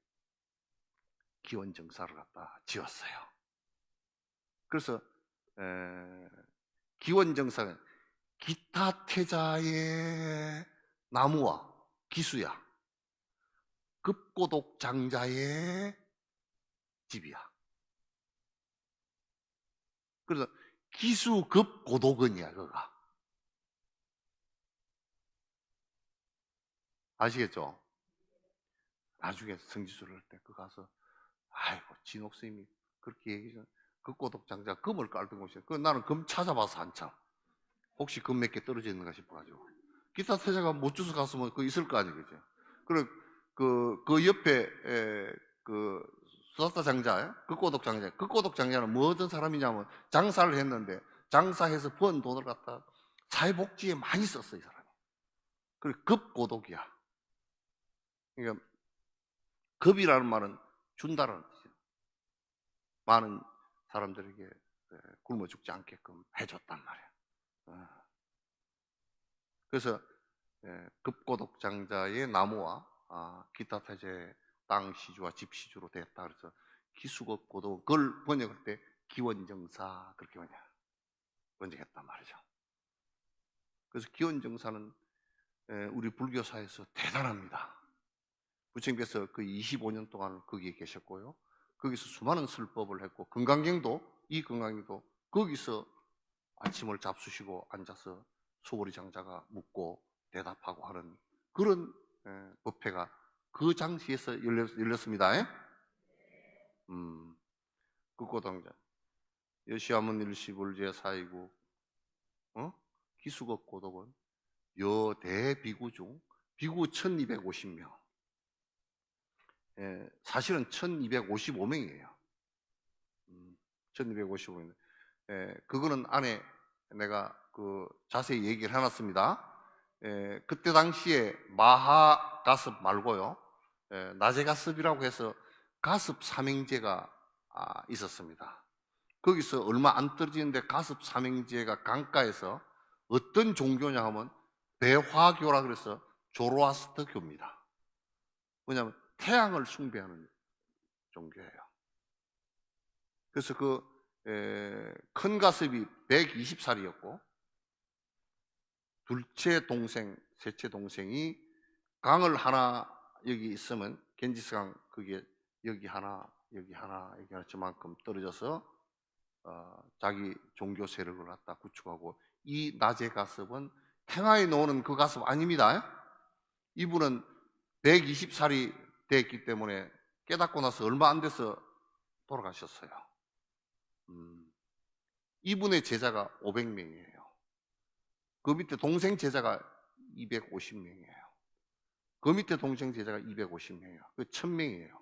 기원정사를 갖다 지었어요. 그래서 기원정사는 기타 태자의 나무와 기수야. 급고독 장자의 집이야. 그래서 기수급고독은이야 그가. 아시겠죠? 나중에 성지수를 할 때 그 가서 아이고 진옥스님이 그렇게 얘기해서 급고독 장자 금을 깔던 곳이야. 그 나는 금 찾아봐서 한참 혹시 금 몇 개 떨어져 있는가 싶어가지고 기타 태자가 못 주워 갔으면 그 있을 거 아니에요, 그죠? 그리고 그 옆에 그 수사타 장자, 극고독 장자, 극고독 장자는 뭐 어떤 사람이냐면 장사를 했는데 장사해서 번 돈을 갖다 사회복지에 많이 썼어 이 사람이. 그리고 급고독이야. 그러니까 급이라는 말은 준다라는 뜻이야. 많은 사람들에게 굶어 죽지 않게끔 해줬단 말이야. 그래서 급고독 장자의 나무와 기타 태자의 땅 시주와 집 시주로 됐다. 그래서 기수급고독 그걸 번역할 때 기원정사 그렇게 번역했단 말이죠. 그래서 기원정사는 우리 불교사에서 대단합니다. 부처님께서 그 25년 동안 거기에 계셨고요. 거기서 수많은 설법을 했고 이 건강경도 거기서 아침을 잡수시고 앉아서 소보리 장자가 묻고 대답하고 하는 그런 법회가 그 장시에서 열렸습니다. 극고당자 여시아문 일시불제 사이구 기수급 고독은 여대비구 중 비구 1250명 사실은 1255명이에요 1255명 그거는 안에 내가 그 자세히 얘기를 해놨습니다. 그때 당시에 마하 가습 말고요, 낮에 가습이라고 해서 가습 삼행제가 있었습니다. 거기서 얼마 안 떨어지는데 가습 삼행제가 강가에서 어떤 종교냐 하면 배화교라 그래서 조로아스터교입니다. 왜냐하면 태양을 숭배하는 종교예요. 그래서 큰 가습이 120살이었고 둘째 동생, 셋째 동생이 강을 하나 여기 있으면 겐지스강 그게 여기 하나 저만큼 떨어져서 자기 종교 세력을 갖다 구축하고 이 낮의 가습은 태화에 놓는 그 가습 아닙니다. 이분은 120살이 됐기 때문에 깨닫고 나서 얼마 안 돼서 돌아가셨어요. 이분의 제자가 500명이에요. 그 밑에 동생 제자가 250명이에요. 그 밑에 동생 제자가 250명이에요. 그 1000명이에요.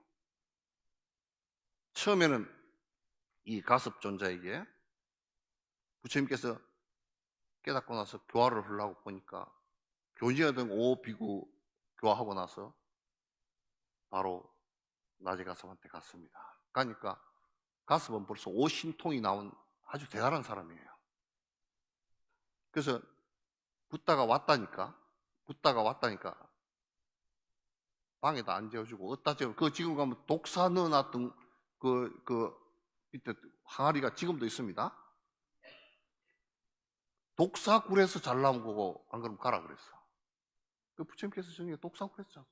처음에는 이 가습존자에게 부처님께서 깨닫고 나서 교화를 하려고 보니까 교지어등 오비구 교화하고 나서 바로 낮에 가섭한테 갔습니다. 가니까 가섭은 벌써 오신통이 나온 아주 대단한 사람이에요. 그래서 붓다가 왔다니까 방에다 앉아주고 어디다 지금 그 지금 가면 독사 넣어놨던 밑에 항아리가 지금도 있습니다. 독사굴에서 잘 나온 거고 안 그러면 가라 그랬어. 그 부처님께서 저녁에 독사굴에서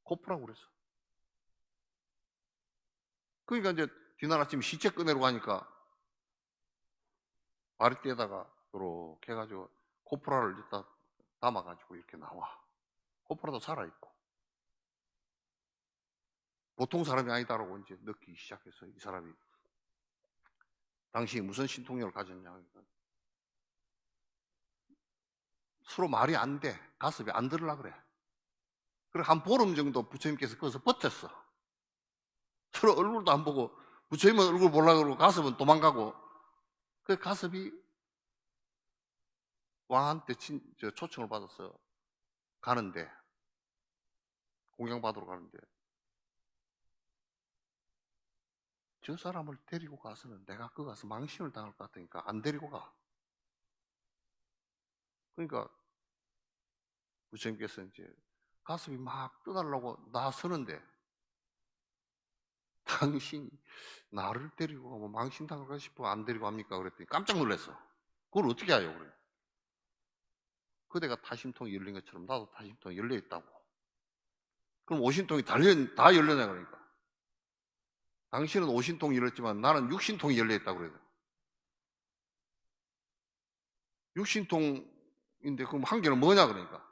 코프라고 그랬어. 그러니까 이제 뒤날 아침 시체 꺼내러 가니까 바리떼에다가 이렇게 해가지고 코프라를 일단 담아가지고 이렇게 나와. 코프라도 살아있고. 보통 사람이 아니다라고 이제 느끼기 시작해서 이 사람이 당시 무슨 신통력을 가졌냐. 그러니까 서로 말이 안 돼. 가슴이 안 들으려 그래. 그래 한 보름 정도 부처님께서 거기서 버텼어. 서로 얼굴도 안 보고 부처님은 얼굴 보려고 그러고 가슴은 도망가고 그 가슴이 왕한테 초청을 받아서 가는데 공양받으러 가는데 저 사람을 데리고 가서는 내가 그 가서 망신을 당할 것 같으니까 안 데리고 가. 그러니까 부처님께서 이제 가슴이 막 떠나려고 나서는데 당신이 나를 데리고 가면 망신 당할까 싶어 안 데리고 갑니까? 그랬더니 깜짝 놀랐어. 그걸 어떻게 해요? 그래. 그대가 타심통이 열린 것처럼 나도 타심통이 열려 있다고. 그럼 오신통이 다 열렸냐 그러니까. 당신은 오신통이 열렸지만 나는 육신통이 열려 있다고 그래요. 육신통인데 그럼 한 개는 뭐냐 그러니까.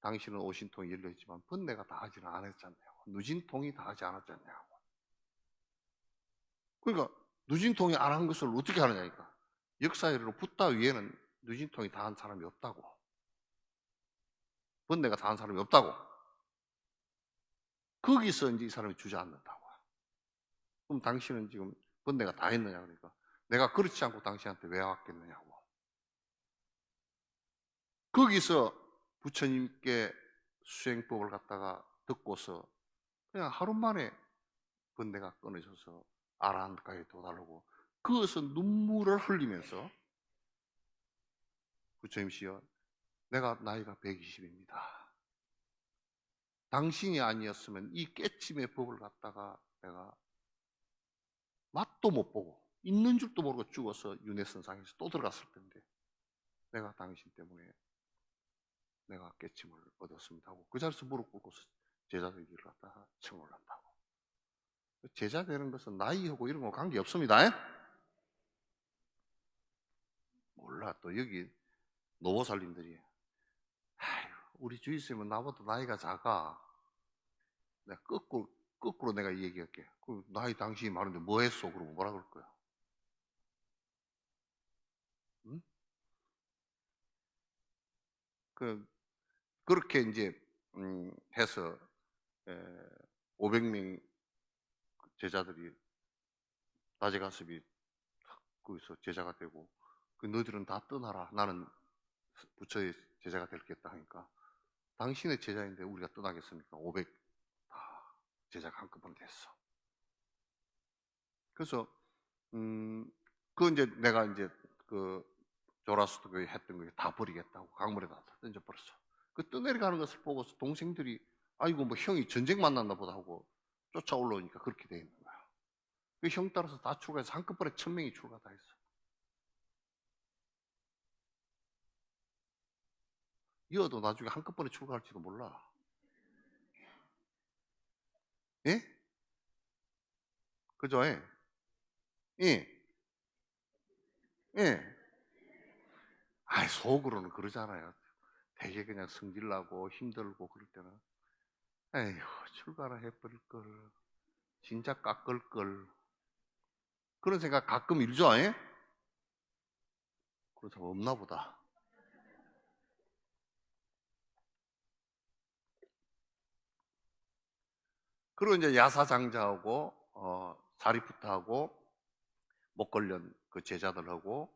당신은 오신통이 열려 있지만 번뇌가 다 하지는 않았잖아요. 누진통이 다 하지 않았잖아요. 그러니까 누진통이 안 한 것을 어떻게 하느냐니까. 역사회로 붓다 위에는 누진통이 다 한 사람이 없다고. 번뇌가 다 한 사람이 없다고. 거기서 이제 이 사람이 주저앉는다고. 그럼 당신은 지금 번뇌가 다 했느냐 그러니까. 내가 그렇지 않고 당신한테 왜 왔겠느냐고. 거기서 부처님께 수행법을 갖다가 듣고서 그냥 하루 만에 번뇌가 끊어져서 아라한트까지 도달하고 그것은 눈물을 흘리면서 부처님시여 내가 나이가 120입니다. 당신이 아니었으면 이 깨침의 법을 갖다가 내가 맛도 못 보고 있는 줄도 모르고 죽어서 윤회선상에서 또 들어갔을 텐데 내가 당신 때문에 내가 깨침을 얻었습니다 하고 그 자리에서 무릎 꿇고서 제자들끼리 갖다가 청을 한다고. 제자 되는 것은 나이하고 이런 거 관계없습니다. 몰라 또 여기 노보살님들이 아유, 우리 주의스님은 나보다 나이가 작아. 내가 거꾸로 내가 얘기할게. 그 나이 당신이 많은데 뭐 했어? 그러고 뭐라 그럴 거야? 응? 그렇게 이제 해서 500명 제자들이 낮에 가섭이 거기서 제자가 되고 그 너희들은 다 떠나라. 나는 부처의 제자가 되겠다 하니까 당신의 제자인데 우리가 떠나겠습니까? 500 제자가 한꺼번에 됐어. 그래서 그 이제 내가 이제 그 조라스도 교회 했던 거 다 버리겠다고 강물에다 던져버렸어. 그 떠내려가는 것을 보고서 동생들이 아이고 뭐 형이 전쟁 만났나 보다 하고 쫓아 올라오니까 그렇게 돼 있는 거야. 그 형 따라서 다 출가해서 한꺼번에 1000명이 출가 다 했어. 이어도 나중에 한꺼번에 출가할지도 몰라. 예? 그죠? 예? 예? 예? 아이 속으로는 그러잖아요. 되게 그냥 성질나고 힘들고 그럴 때는 에휴 출가를 해버릴 걸 진짜 깎을 걸 그런 생각 가끔 일죠. 예? 그런 사람 없나 보다. 그리고 이제 야사장자하고 사리푸트하고 목걸련 그 제자들하고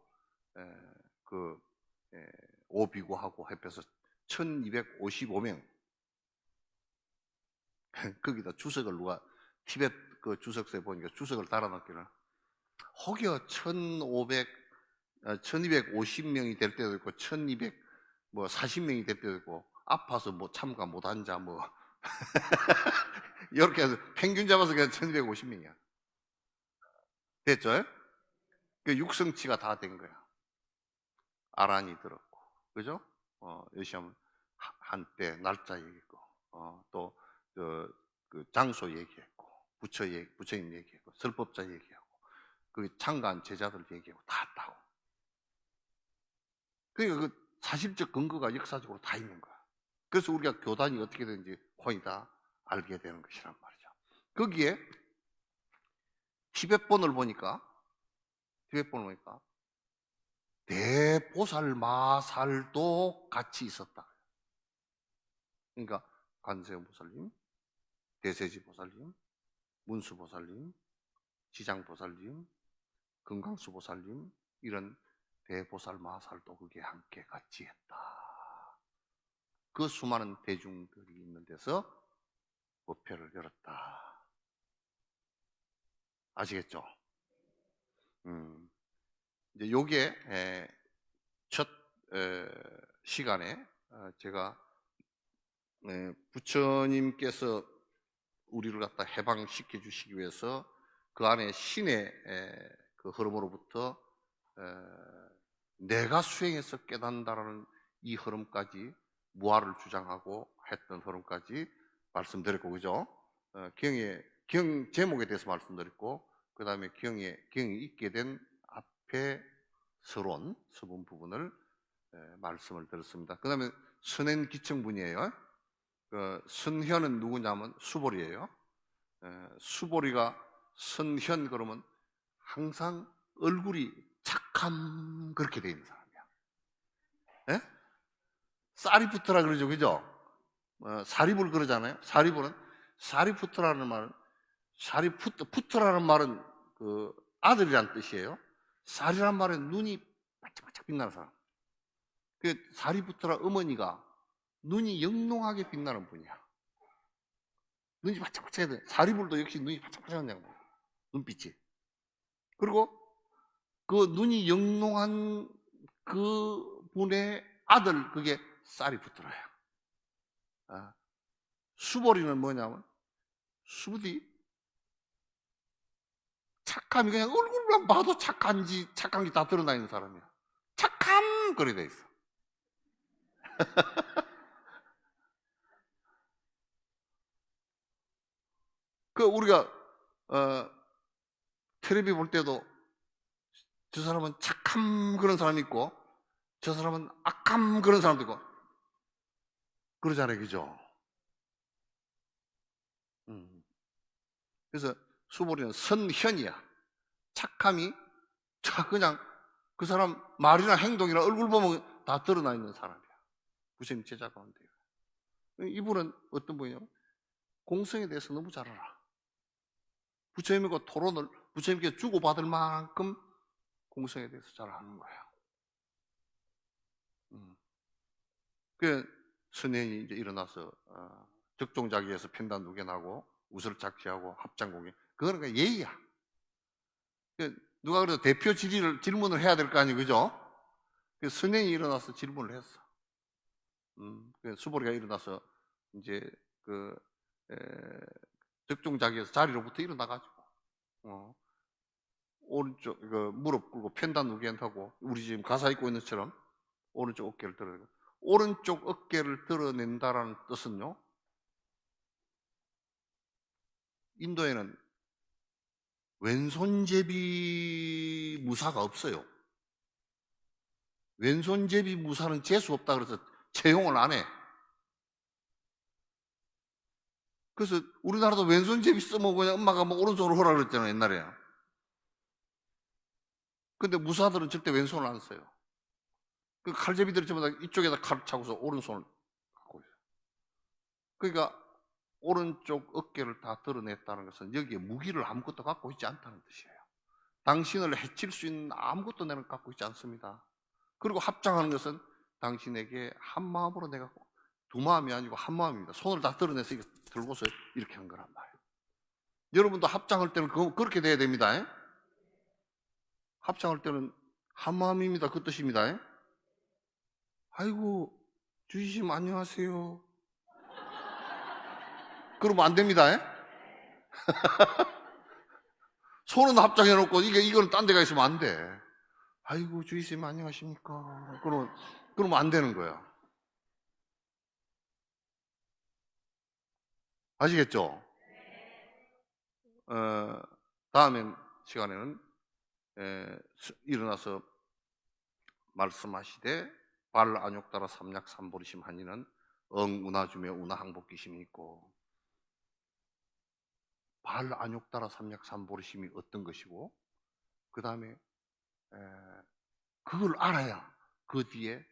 그 오비고하고 합해서 1255명. 거기다 주석을 누가 티벳 그 주석서에 보니까 주석을 달아놨기는 혹여 1250명이 될 때도 있고 1240명이 될 때도 있고 아파서 뭐 참가 못한 자 뭐 이렇게 해서 평균 잡아서 그냥 1250명이야. 됐죠? 그 육성치가 다 된 거야. 아란이 들었고, 그죠? 여시하면 한때 날짜 얘기했고, 또 그 장소 얘기했고, 부처님 얘기했고, 설법자 얘기하고, 그 참가한 제자들 얘기하고 다 했다고. 그러니까 그 사실적 근거가 역사적으로 다 있는 거야. 그래서 우리가 교단이 어떻게 되는지 거의 다 알게 되는 것이란 말이죠. 거기에 티벳본을 보니까 대보살마살도 같이 있었다. 그러니까 관세음보살님, 대세지보살님, 문수보살님, 지장보살님, 금강수보살님 이런 대보살마살도 그게 함께 같이 했다. 그 수많은 대중들이 있는 데서 법회를 열었다. 아시겠죠? 이제 요게 첫 시간에 제가 부처님께서 우리를 갖다 해방시켜 주시기 위해서 그 안에 신의 그 흐름으로부터 내가 수행해서 깨닫는다라는 이 흐름까지 무아를 주장하고 했던 흐름까지 말씀드렸고, 그죠? 경 제목에 대해서 말씀드렸고, 그 다음에 경이 있게 된 앞에 서론, 서본 부분을 말씀을 드렸습니다. 그 다음에 선행 기청분이에요. 선현은 누구냐면 수보리예요. 수보리가 선현 그러면 항상 얼굴이 착함 그렇게 되어 있는 사람이야. 예? 사리푸트라 그러죠, 그죠? 사리불 그러잖아요. 사리푸트라는 말은 푸트라는 말은 그 아들이란 뜻이에요. 사리란 말은 눈이 반짝반짝 빛나는 사람. 그 사리푸트라 어머니가 눈이 영롱하게 빛나는 분이야. 눈이 반짝반짝해야 돼. 사리불도 역시 눈이 반짝반짝한 양반. 눈빛이. 그리고 그 눈이 영롱한 그 분의 아들, 그게 사리푸트라야. 수보리는 뭐냐면, 수보리 착함이 그냥 얼굴만 봐도 착한 게 다 드러나 있는 사람이야. 착함! 그래 돼 있어. 그 우리가 텔레비 볼 때도 저 사람은 착함 그런 사람이 있고 저 사람은 악함 그런 사람도 있고 그러잖아요, 그죠? 그래서 수보리는 선현이야. 착함이 그냥 그 사람 말이나 행동이나 얼굴 보면 다 드러나 있는 사람이야. 부처님 제자 가운데. 이분은 어떤 분이냐면 공성에 대해서 너무 잘 알아. 부처님과 토론을 부처님께 주고받을 만큼 공성에 대해서 잘 아는 거야. 그 선현이 이제 일어나서 적종자기에서 편단 누견하고 우설 착취하고 합장 공개, 그거는 그냥 예의야. 누가 그래도 대표 질문을 해야 될 거 아니에요, 그죠? 그 선현이 일어나서 질문을 했어. 그 수보리가 일어나서 이제 그 적종자기에서 자리로부터 일어나가지고 오른쪽 그 무릎 꿇고 편단 누견하고 우리 지금 가사 읽고 있는 것처럼 오른쪽 어깨를 드러내고, 오른쪽 어깨를 드러낸다라는 뜻은요, 인도에는 왼손제비 무사가 없어요. 왼손제비 무사는 재수 없다 그래서 채용을 안 해. 그래서 우리나라도 왼손제비 써먹고 그냥 엄마가 뭐 오른손으로 하라 그랬잖아요, 옛날에. 근데 무사들은 절대 왼손을 안 써요. 그 칼제비들이 전부 다 이쪽에다 칼을 차고서 오른손을 갖고 있어요. 그러니까 오른쪽 어깨를 다 드러냈다는 것은 여기에 무기를 아무것도 갖고 있지 않다는 뜻이에요. 당신을 해칠 수 있는 아무것도 내가 갖고 있지 않습니다. 그리고 합장하는 것은 당신에게 한 마음으로 내가, 두 마음이 아니고 한 마음입니다. 손을 다 드러내서 이렇게 들고서 이렇게 한 거란 말이에요. 여러분도 합장할 때는 그렇게 돼야 됩니다. 합장할 때는 한 마음입니다. 그 뜻입니다. 아이고, 주지심 안녕하세요. 그러면 안 됩니다. 손은 합장해놓고 이거는 딴 데 가 있으면 안 돼. 아이고, 주지심 안녕하십니까. 그러면 안 되는 거예요. 아시겠죠? 다음 시간에는 일어나서 말씀하시되 발 안욕따라 삼약 삼보리심 하니는 응운하주며 운하항복기심이 있고, 발 안욕따라 삼약 삼보리심이 어떤 것이고, 그 다음에 그걸 알아야 그 뒤에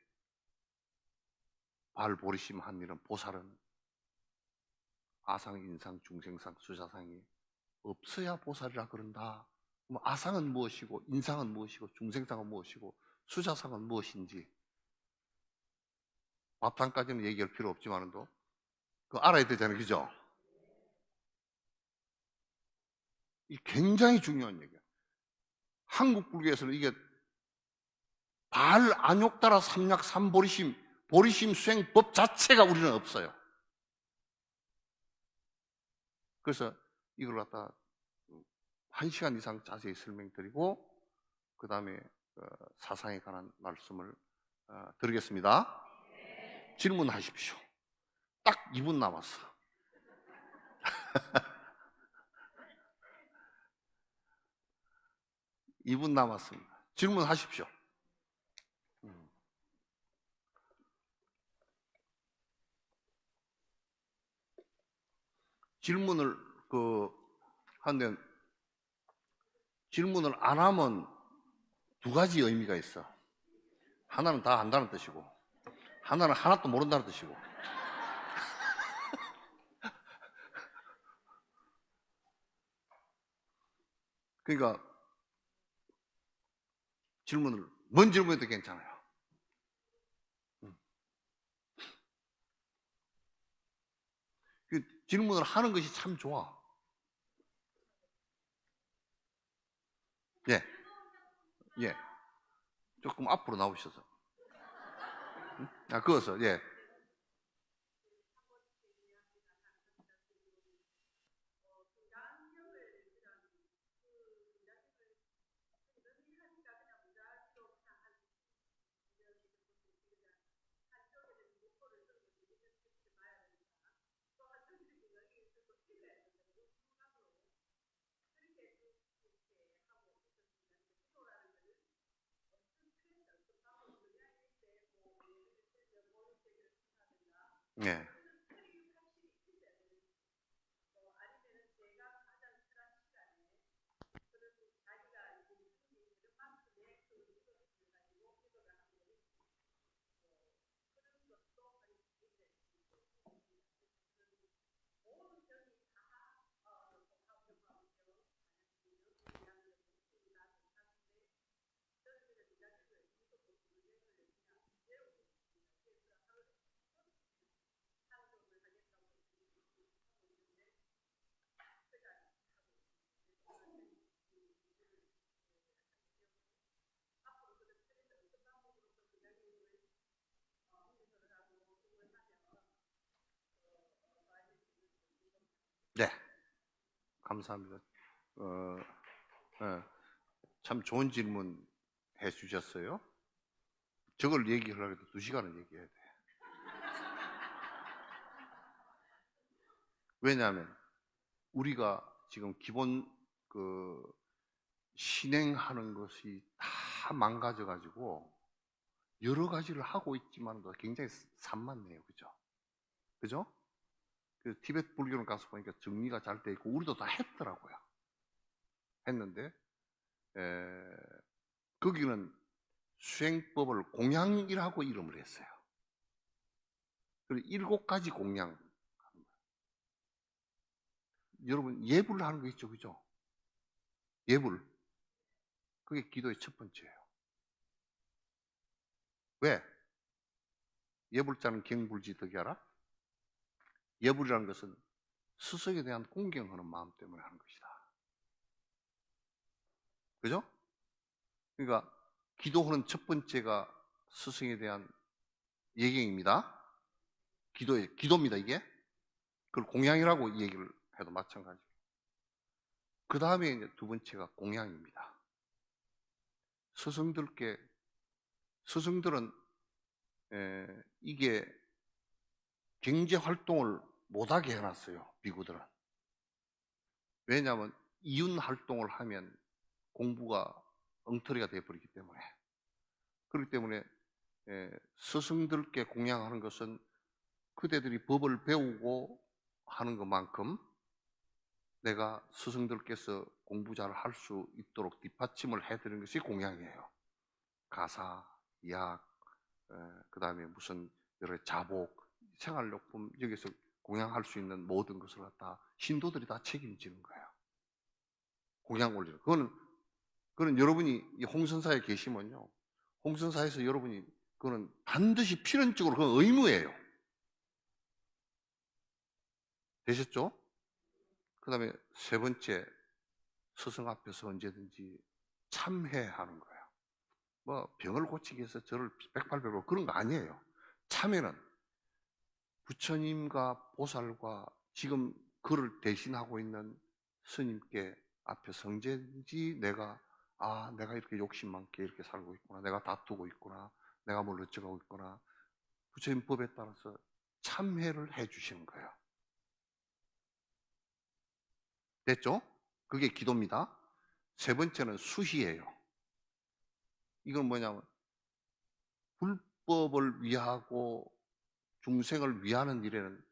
발 보리심 하니는 보살은 아상, 인상, 중생상, 수자상이 없어야 보살이라 그런다. 그럼 아상은 무엇이고, 인상은 무엇이고, 중생상은 무엇이고, 수자상은 무엇인지 밥상까지는 얘기할 필요 없지만도 그거 알아야 되잖아요. 그죠? 이 굉장히 중요한 얘기예요. 한국 불교에서는 이게 발 안욕따라 삼약 삼보리심, 보리심 수행법 자체가 우리는 없어요. 그래서 이걸 갖다 1시간 이상 자세히 설명드리고 그 다음에 사상에 관한 말씀을 드리겠습니다. 질문하십시오. 딱 2분 남았어. 2분 남았습니다. 질문하십시오. 질문을 하는데 질문을 안 하면 두 가지 의미가 있어. 하나는 다 안다는 뜻이고, 하나는 하나도 모른다는 뜻이고. 그러니까 뭔 질문해도 괜찮아요. 그 질문을 하는 것이 참 좋아. 예. 예. 조금 앞으로 나오셔서. 그어서, 예. 예. 네. 감사합니다. 참 좋은 질문 해 주셨어요. 저걸 얘기하려고 해도 2시간을 얘기해야 돼. 왜냐하면 우리가 지금 기본 신행하는 것이 다 망가져가지고 여러 가지를 하고 있지만도 굉장히 산만해요. 그죠? 그죠? 그 티베트 불교를 가서 보니까 정리가 잘 돼 있고 우리도 다 했더라고요. 했는데 거기는 수행법을 공양이라고 이름을 했어요. 그리고 7가지 공양. 여러분 예불을 하는 거 있죠, 그죠? 예불. 그게 기도의 첫 번째예요. 왜? 예불자는 경불지덕이 알아? 예불이라는 것은 스승에 대한 공경하는 마음 때문에 하는 것이다. 그죠? 그러니까 기도하는 첫 번째가 스승에 대한 예경입니다. 기도입니다, 이게. 그걸 공양이라고 얘기를 해도 마찬가지고. 그 다음에 이제 두 번째가 공양입니다. 스승들은 이게 경제 활동을 못하게 해놨어요, 비구들은. 왜냐하면 이윤 활동을 하면 공부가 엉터리가 되어버리기 때문에. 그렇기 때문에 스승들께 공양하는 것은 그대들이 법을 배우고 하는 것만큼 내가 스승들께서 공부 잘 할 수 있도록 뒷받침을 해드리는 것이 공양이에요. 가사, 약, 그 다음에 무슨 여러 자복, 생활용품, 여기서 공양할 수 있는 모든 것을 갖다 신도들이 다 책임지는 거예요. 공양 올리는. 그거는 여러분이 이 홍선사에 계시면요, 홍선사에서 여러분이 그거는 반드시 필연적으로 그건 의무예요. 되셨죠? 그 다음에 세 번째, 스승 앞에서 언제든지 참회하는 거예요. 뭐 병을 고치기 위해서 저를 백발백으로 그런 거 아니에요. 참회는 부처님과 보살과 지금 그를 대신하고 있는 스님께 앞에서 언제든지 내가 이렇게 욕심 많게 이렇게 살고 있구나, 내가 다투고 있구나, 내가 뭘 어쩌고 있구나, 부처님 법에 따라서 참회를 해 주시는 거예요. 됐죠? 그게 기도입니다. 세 번째는 수희예요. 이건 뭐냐면 불법을 위하고 중생을 위하는 일에는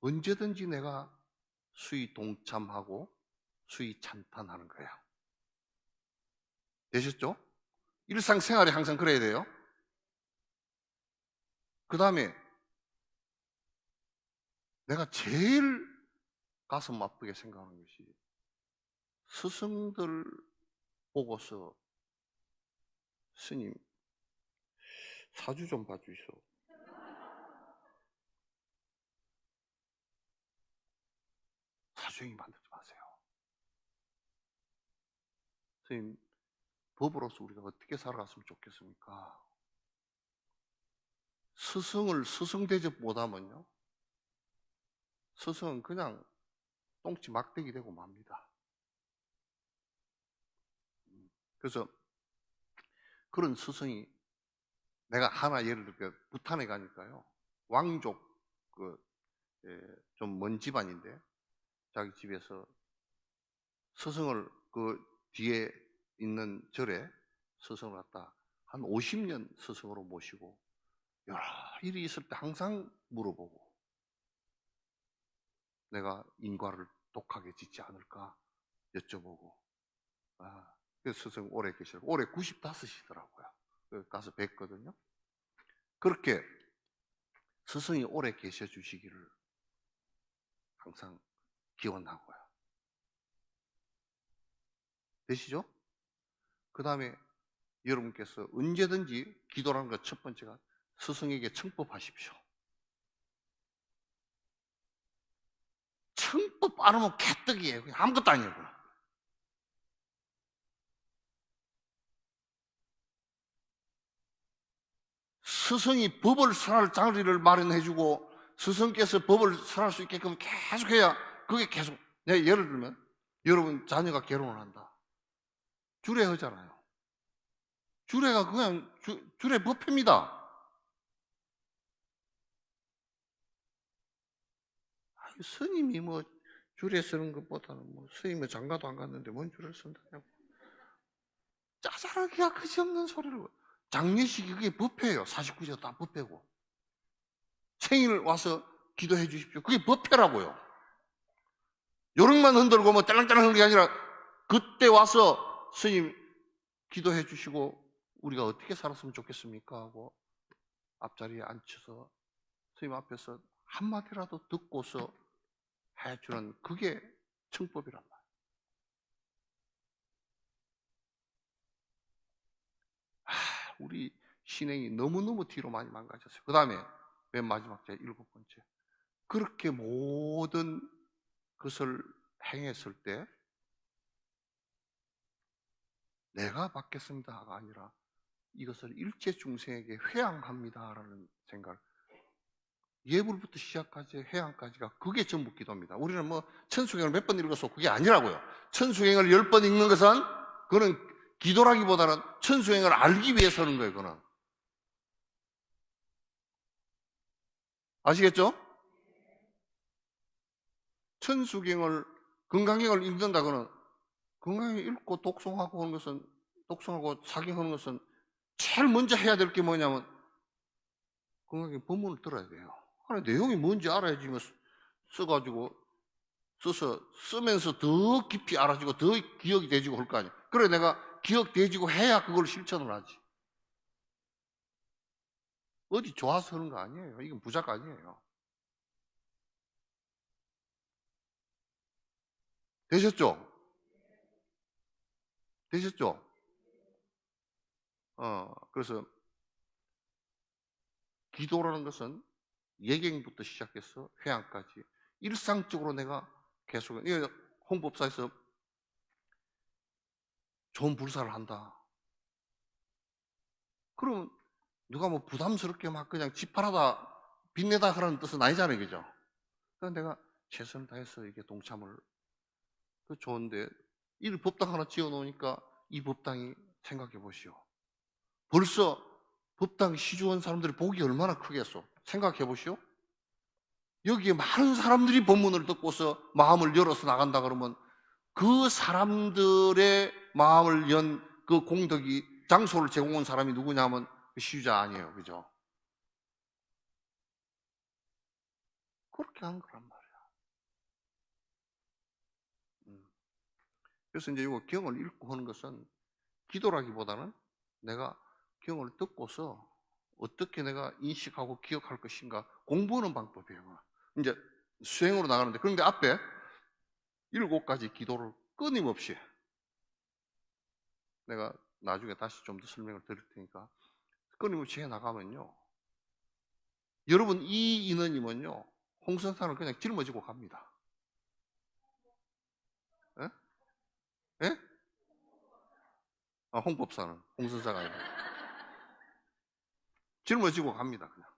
언제든지 내가 수희 동참하고 수희 찬탄하는 거예요. 되셨죠? 일상생활에 항상 그래야 돼요. 그 다음에 내가 제일 가슴 아프게 생각하는 것이 스승들 보고서 스님 사주 좀 봐주시오. 사주행위 만들지 마세요. 스님, 법으로서 우리가 어떻게 살아갔으면 좋겠습니까? 스승을 스승 대접 못하면요, 스승은 그냥 똥치 막대기 되고 맙니다. 그래서 그런 스승이, 내가 하나 예를 들게 부탄에 가니까요, 왕족 좀 먼 집안인데 자기 집에서 스승을 그 뒤에 있는 절에 스승을 갖다 한 50년 스승으로 모시고 여러 일이 있을 때 항상 물어보고 내가 인과를 독하게 짓지 않을까 여쭤보고. 그 스승 오래 계시고 올해 95이시더라고요. 가서 뵀거든요. 그렇게 스승이 오래 계셔 주시기를 항상 기원하고요. 되시죠? 그 다음에 여러분께서 언제든지 기도라는 것 첫 번째가 스승에게 청법하십시오. 청법 안 하면 개떡이에요. 그냥 아무것도 아니에요. 스승이 법을 설할 자리를 마련해주고 스승께서 법을 설할 수 있게끔 계속해야 그게 계속. 내가 예를 들면 여러분 자녀가 결혼을 한다. 주례하잖아요. 주례가 그냥 주례 법회입니다. 스님이 뭐 주례 쓰는 것보다는 뭐 스님은 장가도 안 갔는데 뭔 주례를 쓴다냐고. 짜잘하기가 그지없는 소리를. 장례식이 그게 법회예요. 49제 다 법회고. 생일 와서 기도해 주십시오. 그게 법회라고요. 요령만 흔들고 뭐 짤랑짤랑 하는 게 아니라 그때 와서 스님 기도해 주시고 우리가 어떻게 살았으면 좋겠습니까? 하고 앞자리에 앉혀서 스님 앞에서 한마디라도 듣고서 해주는 그게 청법이란 말이에요. 우리 신행이 너무너무 뒤로 많이 망가졌어요. 그 다음에 맨 마지막 제 7번째. 그렇게 모든 것을 행했을 때 내가 받겠습니다가 아니라 이것을 일체 중생에게 회양합니다라는 생각. 예불부터 시작까지 회양까지가 그게 전부 기도입니다. 우리는 뭐 천수행을 몇 번 읽어서 그게 아니라고요. 천수행을 10번 읽는 것은 그거는 기도라기보다는 천수행을 알기 위해서 하는 거예요. 그거는. 아시겠죠? 천수경을 건강경을 읽는다고는 건강경 읽고 독송하고 하는 것은 독송하고 사경하는 것은 제일 먼저 해야 될 게 뭐냐면 건강경 본문을 들어야 돼요. 아니, 내용이 뭔지 알아야지 뭐 써서 쓰면서 더 깊이 알아지고 더 기억이 되지고 할 거 아니에요. 그래 내가 기억되지고 해야 그걸 실천을 하지. 어디 좋아서 하는 거 아니에요. 이건 부작 아니에요. 되셨죠? 되셨죠? 그래서 기도라는 것은 예경부터 시작해서 회양까지 일상적으로 내가 계속 홍법사에서 좋은 불사를 한다. 그러면 누가 뭐 부담스럽게 막 그냥 집팔하다 빚내다 하라는 뜻은 아니잖아요, 그죠? 그러니까 내가 최선을 다해서 이게 동참을 그 좋은데 이 법당 하나 지어놓으니까 이 법당이 생각해 보시오. 벌써 법당 시주한 사람들이 복이 얼마나 크겠어? 생각해 보시오. 여기에 많은 사람들이 법문을 듣고서 마음을 열어서 나간다 그러면 그 사람들의 마음을 연 그 공덕이 장소를 제공한 사람이 누구냐면 그 시주자 아니에요. 그죠? 그렇게 한 거란 말이야. 그래서 이제 이거 경을 읽고 하는 것은 기도라기보다는 내가 경을 듣고서 어떻게 내가 인식하고 기억할 것인가 공부하는 방법이에요. 이제 수행으로 나가는데 그런데 앞에 7가지 기도를 끊임없이 내가 나중에 다시 좀 더 설명을 드릴 테니까 끊임없이 해 나가면요. 여러분 이 인원이면요. 홍선산을 그냥 짊어지고 갑니다. 예? 예? 홍법사는 홍선사가 아니라 짊어지고 갑니다. 그냥.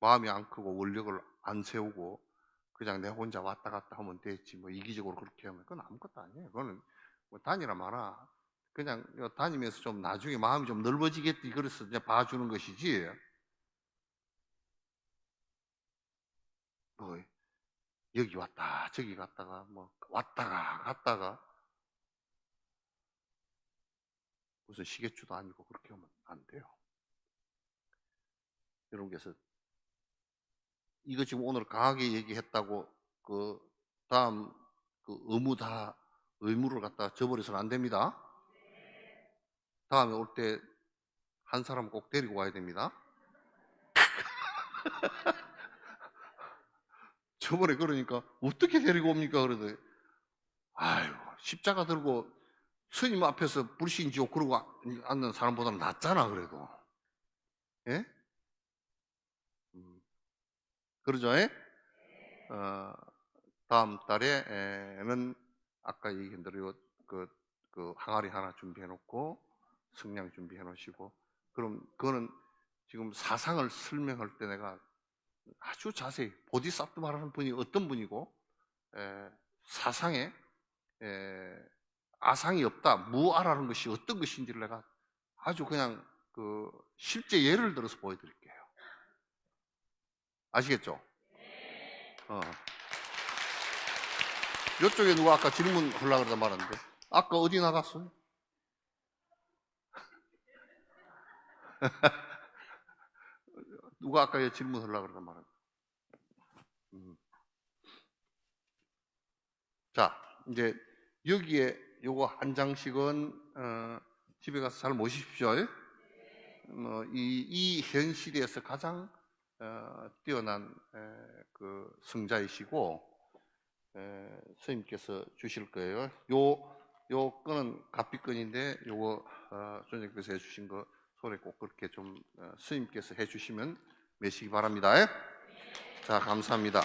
마음이 안 크고 원력을 안 세우고 그냥 내 혼자 왔다 갔다 하면 되지 뭐 이기적으로 그렇게 하면 그건 아무것도 아니에요. 그거는 뭐 다니라 마나 그냥 다니면서 좀 나중에 마음이 좀 넓어지겠지 그래서 그냥 봐주는 것이지 뭐 여기 왔다 저기 갔다가 뭐 왔다가 갔다가 무슨 시계추도 아니고 그렇게 하면 안 돼요. 여러분께서 이거 지금 오늘 강하게 얘기했다고 그 다음 그 의무를 갖다 저버려서는 안 됩니다. 다음에 올 때 한 사람 꼭 데리고 와야 됩니다. 저번에 그러니까 어떻게 데리고 옵니까? 그러더니 아유 십자가 들고 스님 앞에서 불신지옥 그러고 앉는 사람보다는 낫잖아 그래도. 예? 그러죠? 예? 다음 달에는 아까 얘기한 대로 그 항아리 하나 준비해 놓고 성냥 준비해 놓으시고 그럼 그거는 지금 사상을 설명할 때 내가 아주 자세히 보디사트 말하는 분이 어떤 분이고 사상에 아상이 없다 무아라는 것이 어떤 것인지를 내가 아주 그냥 그 실제 예를 들어서 보여드릴게요. 아시겠죠? 이쪽에 누가 아까 질문 하려고 그러다 말았는데 아까 어디 나갔어요? 누가 아까 질문 하려고 그러다 말았는데 자 이제 여기에 요거 한 장씩은 집에 가서 잘 모십시오. 이 현 시대에서 가장 뛰어난 그 성자이시고 스님께서 주실 거예요. 요 끈은 갓비끈인데 요거 조정님께서 해주신 거 손에 꼭 그렇게 좀 스님께서 해주시면 매시기 바랍니다. 자, 감사합니다.